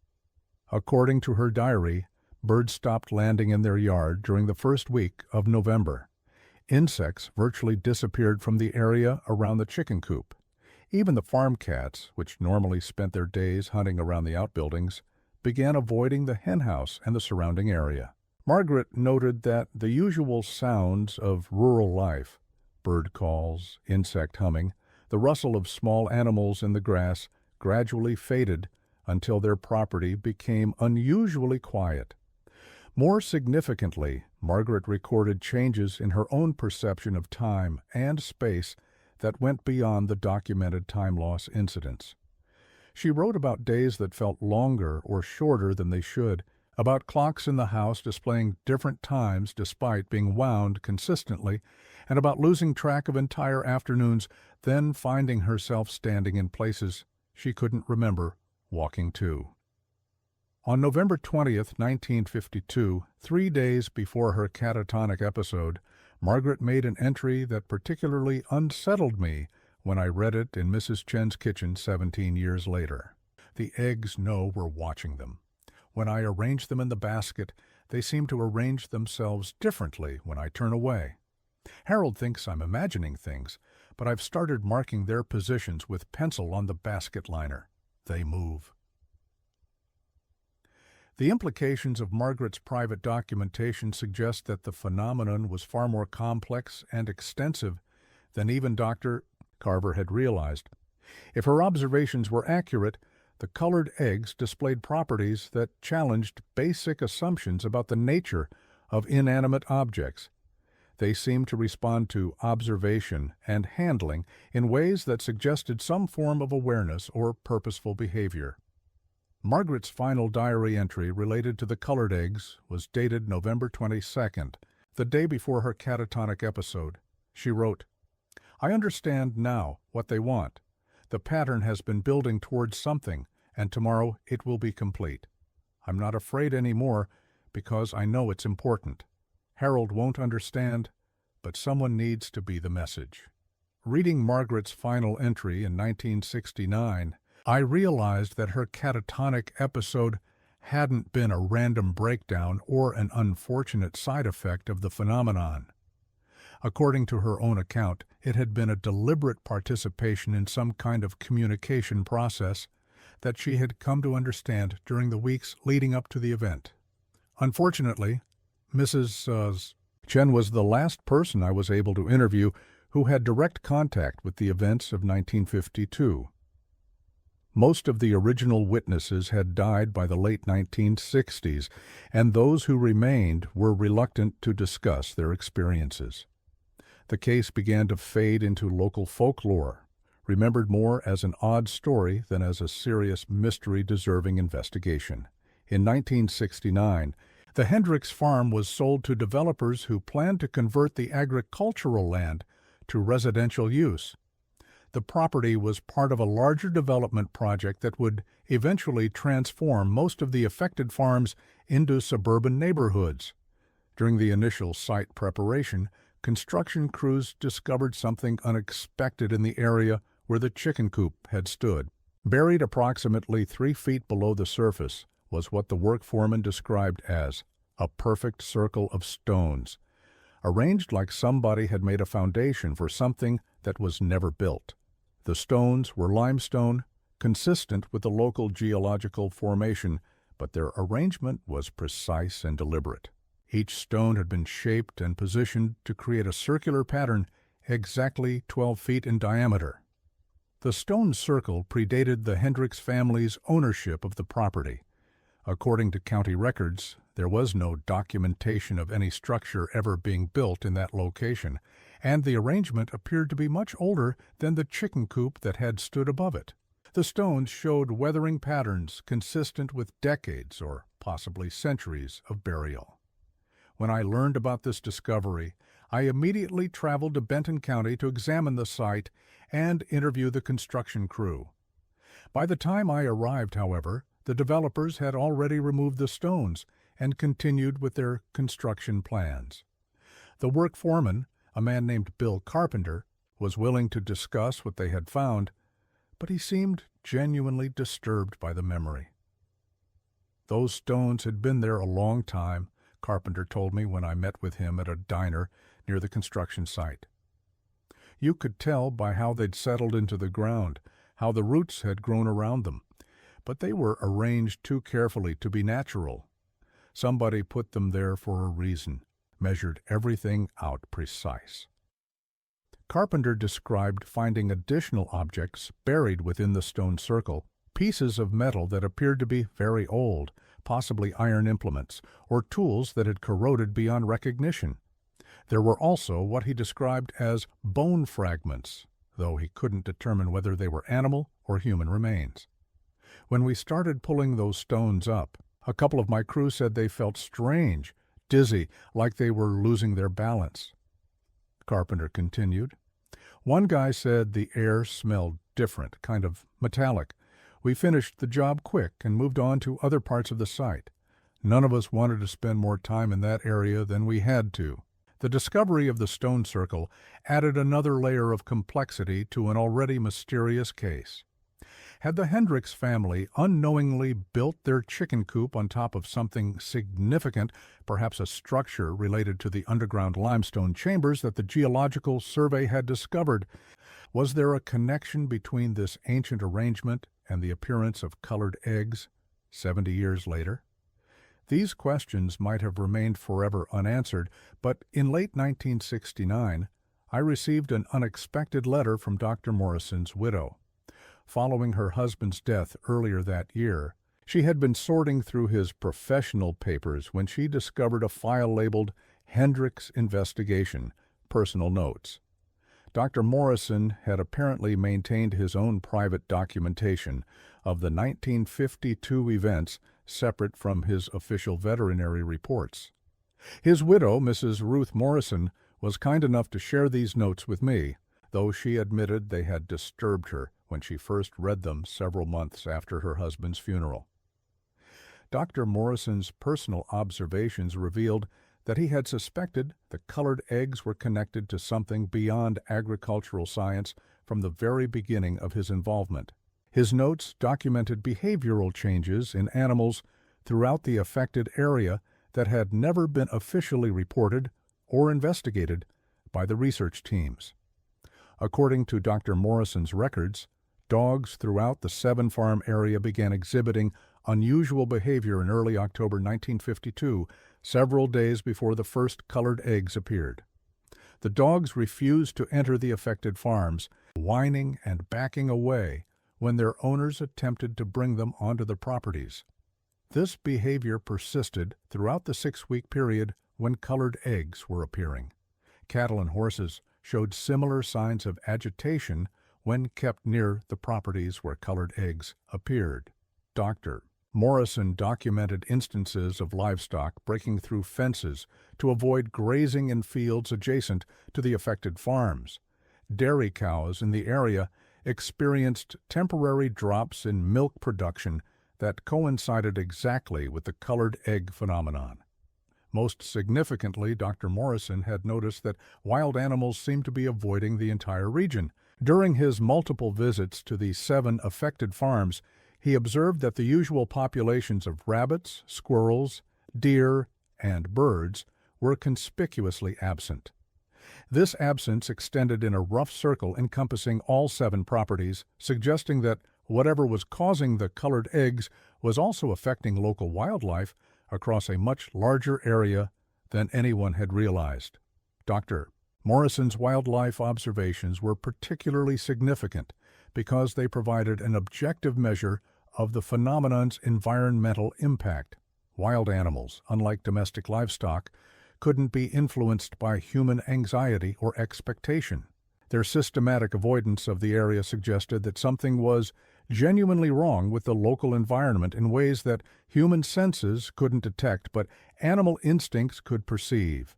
According to her diary, birds stopped landing in their yard during the first week of November. Insects virtually disappeared from the area around the chicken coop. Even the farm cats, which normally spent their days hunting around the outbuildings, began avoiding the henhouse and the surrounding area. Margaret noted that the usual sounds of rural life, bird calls, insect humming, the rustle of small animals in the grass, gradually faded until their property became unusually quiet. More significantly, Margaret recorded changes in her own perception of time and space that went beyond the documented time loss incidents. She wrote about days that felt longer or shorter than they should, about clocks in the house displaying different times despite being wound consistently, and about losing track of entire afternoons, then finding herself standing in places she couldn't remember walking to. On November 20th, 1952, 3 days before her catatonic episode, Margaret made an entry that particularly unsettled me when I read it in Mrs. Chen's kitchen 17 years later. The eggs were watching them. When I arrange them in the basket, they seem to arrange themselves differently when I turn away. Harold thinks I'm imagining things, but I've started marking their positions with pencil on the basket liner. They move. The implications of Margaret's private documentation suggest that the phenomenon was far more complex and extensive than even Dr. Carver had realized. If her observations were accurate, the colored eggs displayed properties that challenged basic assumptions about the nature of inanimate objects. They seemed to respond to observation and handling in ways that suggested some form of awareness or purposeful behavior. Margaret's final diary entry related to the colored eggs was dated November 22nd, the day before her catatonic episode. She wrote, "I understand now what they want. The pattern has been building towards something, and tomorrow it will be complete. I'm not afraid anymore because I know it's important. Harold won't understand, but someone needs to be the message." Reading Margaret's final entry in 1969, I realized that her catatonic episode hadn't been a random breakdown or an unfortunate side effect of the phenomenon. According to her own account, it had been a deliberate participation in some kind of communication process that she had come to understand during the weeks leading up to the event. Unfortunately, Mrs. Chen was the last person I was able to interview who had direct contact with the events of 1952. Most of the original witnesses had died by the late 1960s, and those who remained were reluctant to discuss their experiences. The case began to fade into local folklore, remembered more as an odd story than as a serious mystery-deserving investigation. In 1969, the Hendricks farm was sold to developers who planned to convert the agricultural land to residential use. The property was part of a larger development project that would eventually transform most of the affected farms into suburban neighborhoods. During the initial site preparation, construction crews discovered something unexpected in the area where the chicken coop had stood. Buried approximately 3 feet below the surface was what the work foreman described as a perfect circle of stones, arranged like somebody had made a foundation for something that was never built. The stones were limestone, consistent with the local geological formation, but their arrangement was precise and deliberate. Each stone had been shaped and positioned to create a circular pattern exactly 12 feet in diameter. The stone circle predated the Hendricks family's ownership of the property. According to county records, there was no documentation of any structure ever being built in that location, and the arrangement appeared to be much older than the chicken coop that had stood above it. The stones showed weathering patterns consistent with decades or possibly centuries of burial. When I learned about this discovery, I immediately traveled to Benton County to examine the site and interview the construction crew. By the time I arrived, however, the developers had already removed the stones and continued with their construction plans. The work foreman, a man named Bill Carpenter, was willing to discuss what they had found, but he seemed genuinely disturbed by the memory. Those stones had been there a long time, Carpenter told me when I met with him at a diner near the construction site. You could tell by how they'd settled into the ground, how the roots had grown around them. But they were arranged too carefully to be natural. Somebody put them there for a reason, measured everything out precise. Carpenter described finding additional objects buried within the stone circle, pieces of metal that appeared to be very old, possibly iron implements, or tools that had corroded beyond recognition. There were also what he described as bone fragments, though he couldn't determine whether they were animal or human remains. When we started pulling those stones up, a couple of my crew said they felt strange, dizzy, like they were losing their balance. Carpenter continued. One guy said the air smelled different, kind of metallic. We finished the job quick and moved on to other parts of the site. None of us wanted to spend more time in that area than we had to. The discovery of the stone circle added another layer of complexity to an already mysterious case. Had the Hendricks family unknowingly built their chicken coop on top of something significant, perhaps a structure related to the underground limestone chambers that the Geological Survey had discovered? Was there a connection between this ancient arrangement and the appearance of colored eggs 70 years later? These questions might have remained forever unanswered, but in late 1969, I received an unexpected letter from Dr. Morrison's widow. Following her husband's death earlier that year, she had been sorting through his professional papers when she discovered a file labeled Hendricks Investigation, Personal Notes. Dr. Morrison had apparently maintained his own private documentation of the 1952 events separate from his official veterinary reports. His widow, Mrs. Ruth Morrison, was kind enough to share these notes with me, though she admitted they had disturbed her when she first read them several months after her husband's funeral. Dr. Morrison's personal observations revealed that he had suspected the colored eggs were connected to something beyond agricultural science from the very beginning of his involvement. His notes documented behavioral changes in animals throughout the affected area that had never been officially reported or investigated by the research teams. According to Dr. Morrison's records, dogs throughout the Seven Farm area began exhibiting unusual behavior in early October 1952, several days before the first colored eggs appeared. The dogs refused to enter the affected farms, whining and backing away when their owners attempted to bring them onto the properties. This behavior persisted throughout the 6-week period when colored eggs were appearing. Cattle and horses showed similar signs of agitation when kept near the properties where colored eggs appeared. Dr. Morrison documented instances of livestock breaking through fences to avoid grazing in fields adjacent to the affected farms. Dairy cows in the area experienced temporary drops in milk production that coincided exactly with the colored egg phenomenon. Most significantly, Dr. Morrison had noticed that wild animals seemed to be avoiding the entire region. During his multiple visits to the 7 affected farms, he observed that the usual populations of rabbits, squirrels, deer, and birds were conspicuously absent. This absence extended in a rough circle encompassing all 7 properties, suggesting that whatever was causing the colored eggs was also affecting local wildlife across a much larger area than anyone had realized. Dr. Morrison's wildlife observations were particularly significant because they provided an objective measure of the phenomenon's environmental impact. Wild animals, unlike domestic livestock, couldn't be influenced by human anxiety or expectation. Their systematic avoidance of the area suggested that something was genuinely wrong with the local environment in ways that human senses couldn't detect, but animal instincts could perceive.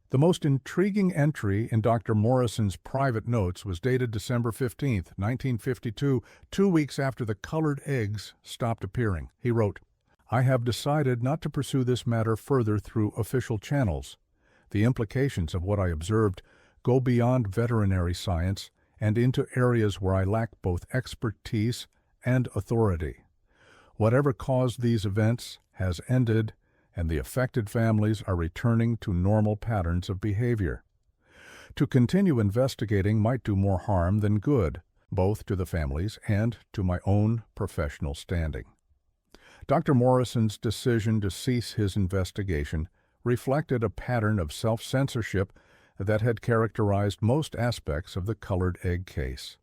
The most intriguing entry in Dr. Morrison's private notes was dated December 15, 1952, 2 weeks after the colored eggs stopped appearing. He wrote, "I have decided not to pursue this matter further through official channels. The implications of what I observed go beyond veterinary science and into areas where I lack both expertise and authority. Whatever caused these events has ended, and the affected families are returning to normal patterns of behavior." To continue investigating might do more harm than good, both to the families and to my own professional standing. Dr. Morrison's decision to cease his investigation reflected a pattern of self-censorship that had characterized most aspects of the colored egg case.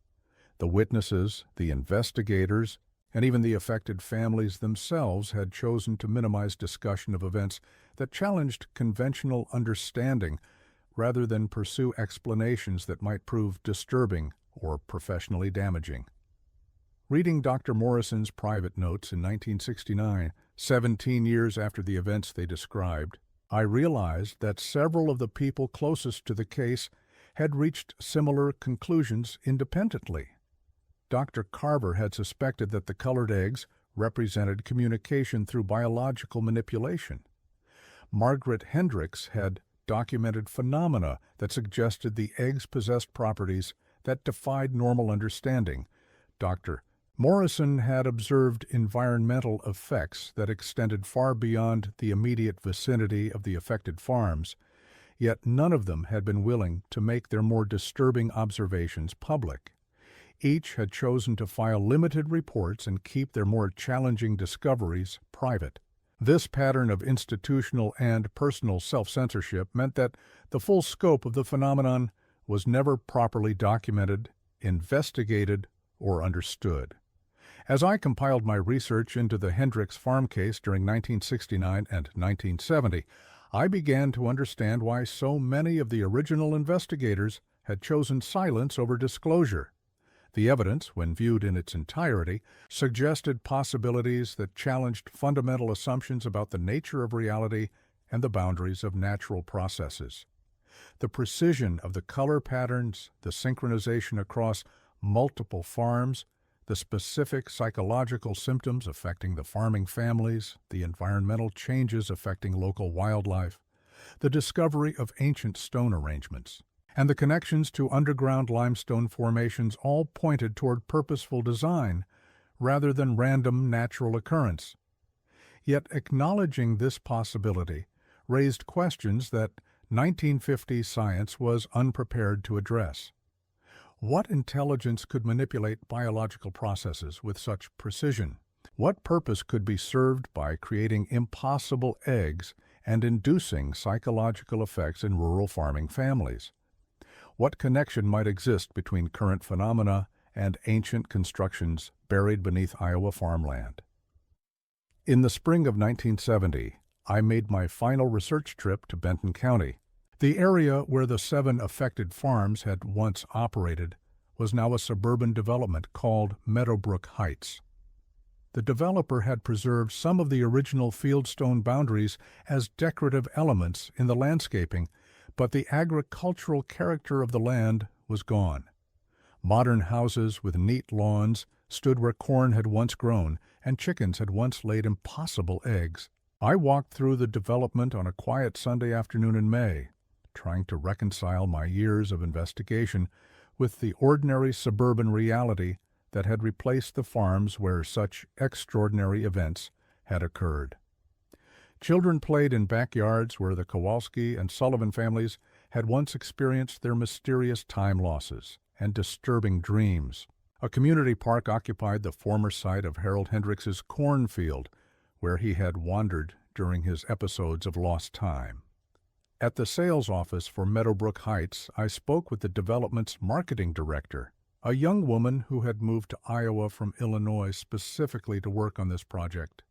The witnesses, the investigators, and even the affected families themselves had chosen to minimize discussion of events that challenged conventional understanding rather than pursue explanations that might prove disturbing or professionally damaging. Reading Dr. Morrison's private notes in 1969, 17 years after the events they described, I realized that several of the people closest to the case had reached similar conclusions independently. Dr. Carver had suspected that the colored eggs represented communication through biological manipulation. Margaret Hendricks had documented phenomena that suggested the eggs possessed properties that defied normal understanding. Dr. Morrison had observed environmental effects that extended far beyond the immediate vicinity of the affected farms, yet none of them had been willing to make their more disturbing observations public. Each had chosen to file limited reports and keep their more challenging discoveries private. This pattern of institutional and personal self-censorship meant that the full scope of the phenomenon was never properly documented, investigated, or understood. As I compiled my research into the Hendricks farm case during 1969 and 1970, I began to understand why so many of the original investigators had chosen silence over disclosure. The evidence, when viewed in its entirety, suggested possibilities that challenged fundamental assumptions about the nature of reality and the boundaries of natural processes. The precision of the color patterns, the synchronization across multiple farms, the specific psychological symptoms affecting the farming families, the environmental changes affecting local wildlife, the discovery of ancient stone arrangements, and the connections to underground limestone formations all pointed toward purposeful design rather than random natural occurrence. Yet acknowledging this possibility raised questions that 1950 science was unprepared to address. What intelligence could manipulate biological processes with such precision? What purpose could be served by creating impossible eggs and inducing psychological effects in rural farming families? What connection might exist between current phenomena and ancient constructions buried beneath Iowa farmland? In the spring of 1970, I made my final research trip to Benton County. The area where the 7 affected farms had once operated was now a suburban development called Meadowbrook Heights. The developer had preserved some of the original fieldstone boundaries as decorative elements in the landscaping, but the agricultural character of the land was gone. Modern houses with neat lawns stood where corn had once grown and chickens had once laid impossible eggs. I walked through the development on a quiet Sunday afternoon in May, trying to reconcile my years of investigation with the ordinary suburban reality that had replaced the farms where such extraordinary events had occurred. Children played in backyards where the Kowalski and Sullivan families had once experienced their mysterious time losses and disturbing dreams. A community park occupied the former site of Harold Hendricks's cornfield, where he had wandered during his episodes of lost time. At the sales office for Meadowbrook Heights, I spoke with the development's marketing director, a young woman who had moved to Iowa from Illinois specifically to work on this project.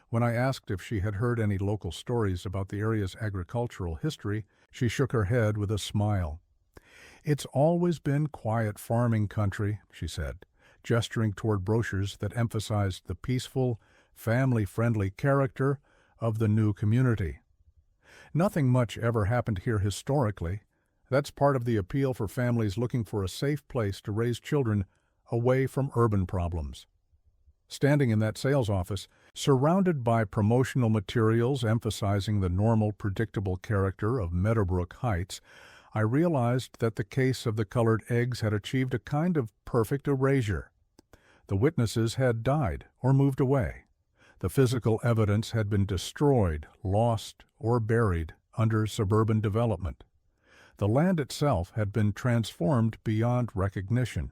When I asked if she had heard any local stories about the area's agricultural history, she shook her head with a smile. "It's always been quiet farming country," she said, gesturing toward brochures that emphasized the peaceful, family-friendly character of the new community. "Nothing much ever happened here historically. That's part of the appeal for families looking for a safe place to raise children away from urban problems." Standing in that sales office, surrounded by promotional materials emphasizing the normal, predictable character of Meadowbrook Heights, I realized that the case of the colored eggs had achieved a kind of perfect erasure. The witnesses had died or moved away. The physical evidence had been destroyed, lost, or buried under suburban development. The land itself had been transformed beyond recognition.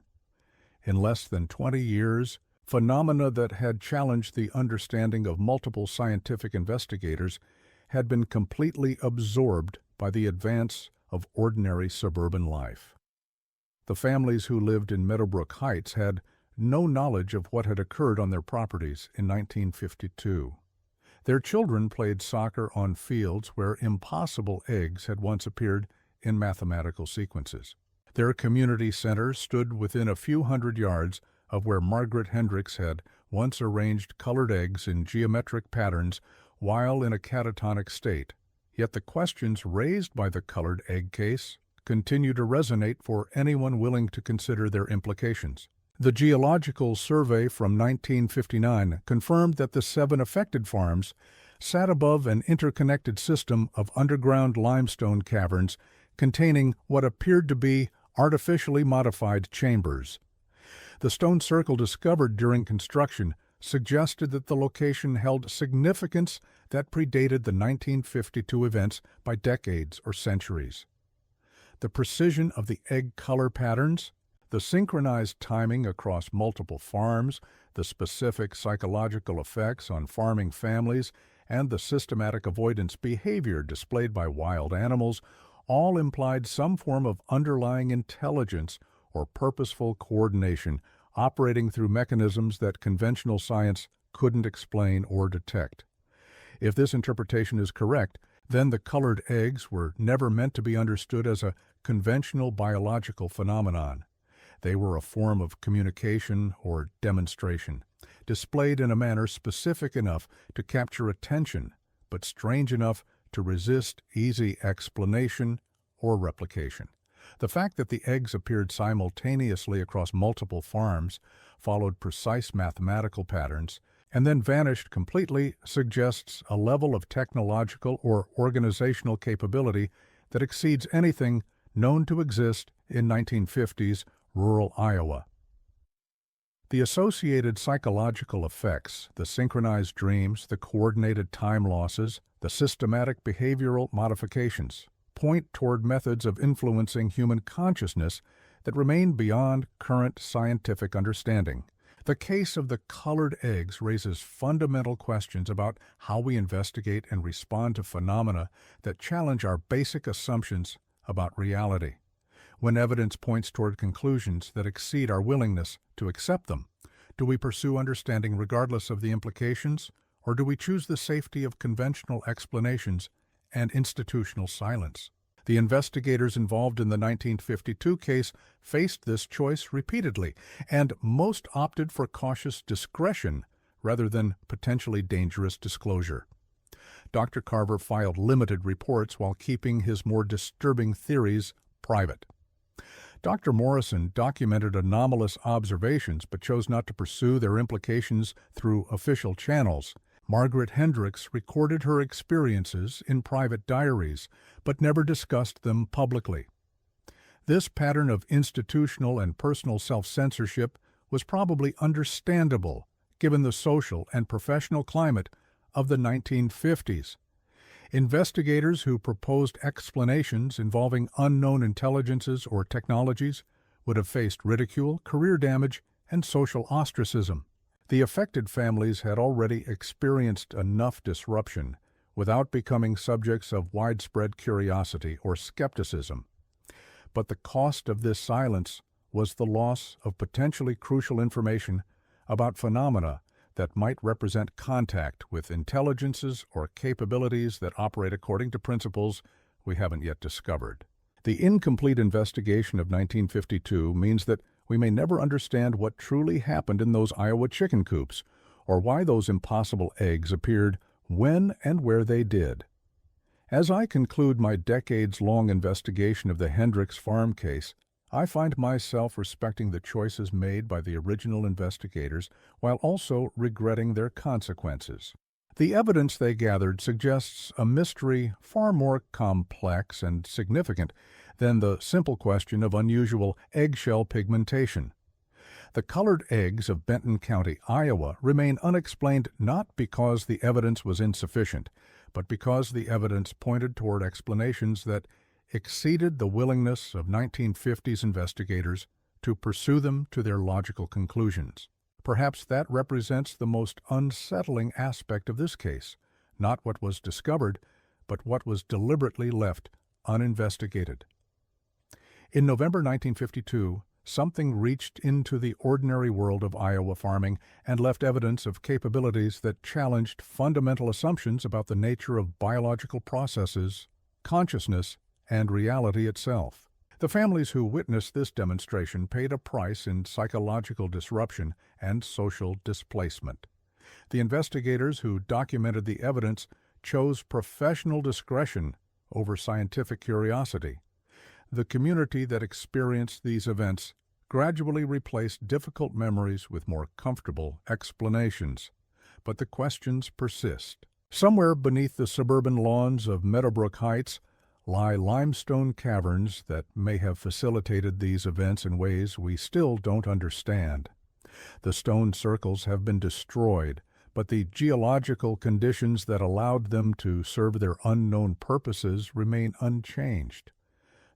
In less than 20 years, phenomena that had challenged the understanding of multiple scientific investigators had been completely absorbed by the advance of ordinary suburban life. The families who lived in Meadowbrook Heights had no knowledge of what had occurred on their properties in 1952. Their children played soccer on fields where impossible eggs had once appeared in mathematical sequences. Their community center stood within a few hundred yards of where Margaret Hendricks had once arranged colored eggs in geometric patterns while in a catatonic state. Yet the questions raised by the colored egg case continue to resonate for anyone willing to consider their implications. The Geological Survey from 1959 confirmed that the 7 affected farms sat above an interconnected system of underground limestone caverns containing what appeared to be artificially modified chambers. The stone circle discovered during construction suggested that the location held significance that predated the 1952 events by decades or centuries. The precision of the egg color patterns, the synchronized timing across multiple farms, the specific psychological effects on farming families, and the systematic avoidance behavior displayed by wild animals all implied some form of underlying intelligence or purposeful coordination operating through mechanisms that conventional science couldn't explain or detect. If this interpretation is correct, then the colored eggs were never meant to be understood as a conventional biological phenomenon. They were a form of communication or demonstration, displayed in a manner specific enough to capture attention, but strange enough to resist easy explanation or replication. The fact that the eggs appeared simultaneously across multiple farms, followed precise mathematical patterns, and then vanished completely suggests a level of technological or organizational capability that exceeds anything known to exist in 1950s rural Iowa. The associated psychological effects, the synchronized dreams, the coordinated time losses, the systematic behavioral modifications, point toward methods of influencing human consciousness that remain beyond current scientific understanding. The case of the colored eggs raises fundamental questions about how we investigate and respond to phenomena that challenge our basic assumptions about reality. When evidence points toward conclusions that exceed our willingness to accept them, do we pursue understanding regardless of the implications, or do we choose the safety of conventional explanations and institutional silence? The investigators involved in the 1952 case faced this choice repeatedly, and most opted for cautious discretion rather than potentially dangerous disclosure. Dr. Carver filed limited reports while keeping his more disturbing theories private. Dr. Morrison documented anomalous observations but chose not to pursue their implications through official channels. Margaret Hendricks recorded her experiences in private diaries, but never discussed them publicly. This pattern of institutional and personal self-censorship was probably understandable given the social and professional climate of the 1950s. Investigators who proposed explanations involving unknown intelligences or technologies would have faced ridicule, career damage, and social ostracism. The affected families had already experienced enough disruption without becoming subjects of widespread curiosity or skepticism. But the cost of this silence was the loss of potentially crucial information about phenomena that might represent contact with intelligences or capabilities that operate according to principles we haven't yet discovered. The incomplete investigation of 1952 means that we may never understand what truly happened in those Iowa chicken coops, or why those impossible eggs appeared when and where they did. As I conclude my decades-long investigation of the Hendricks farm case, I find myself respecting the choices made by the original investigators while also regretting their consequences. The evidence they gathered suggests a mystery far more complex and significant than the simple question of unusual eggshell pigmentation. The colored eggs of Benton County, Iowa, remain unexplained not because the evidence was insufficient, but because the evidence pointed toward explanations that exceeded the willingness of 1950s investigators to pursue them to their logical conclusions. Perhaps that represents the most unsettling aspect of this case, not what was discovered, but what was deliberately left uninvestigated. In November 1952, something reached into the ordinary world of Iowa farming and left evidence of capabilities that challenged fundamental assumptions about the nature of biological processes, consciousness, and reality itself. The families who witnessed this demonstration paid a price in psychological disruption and social displacement. The investigators who documented the evidence chose professional discretion over scientific curiosity. The community that experienced these events gradually replaced difficult memories with more comfortable explanations. But the questions persist. Somewhere beneath the suburban lawns of Meadowbrook Heights lie limestone caverns that may have facilitated these events in ways we still don't understand. The stone circles have been destroyed, but the geological conditions that allowed them to serve their unknown purposes remain unchanged.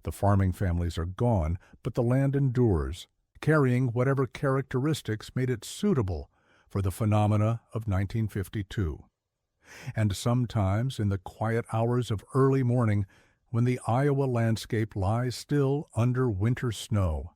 The farming families are gone, but the land endures, carrying whatever characteristics made it suitable for the phenomena of 1952. And sometimes, in the quiet hours of early morning, when the Iowa landscape lies still under winter snow,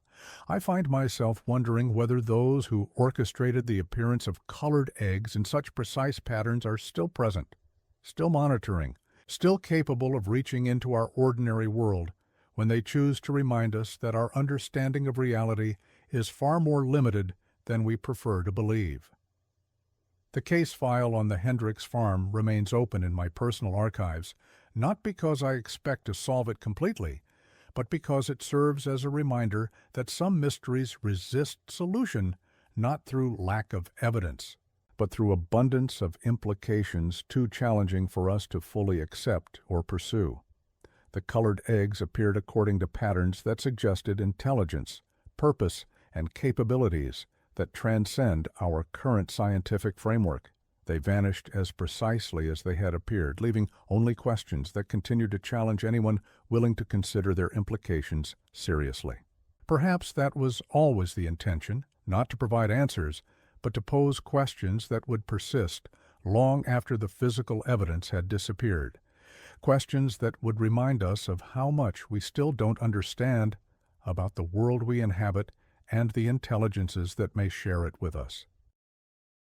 I find myself wondering whether those who orchestrated the appearance of colored eggs in such precise patterns are still present, still monitoring, still capable of reaching into our ordinary world when they choose to remind us that our understanding of reality is far more limited than we prefer to believe. The case file on the Hendricks farm remains open in my personal archives, not because I expect to solve it completely, but because it serves as a reminder that some mysteries resist solution not through lack of evidence, but through abundance of implications too challenging for us to fully accept or pursue. The colored eggs appeared according to patterns that suggested intelligence, purpose, and capabilities that transcend our current scientific framework. They vanished as precisely as they had appeared, leaving only questions that continue to challenge anyone willing to consider their implications seriously. Perhaps that was always the intention, not to provide answers, but to pose questions that would persist long after the physical evidence had disappeared. Questions that would remind us of how much we still don't understand about the world we inhabit and the intelligences that may share it with us.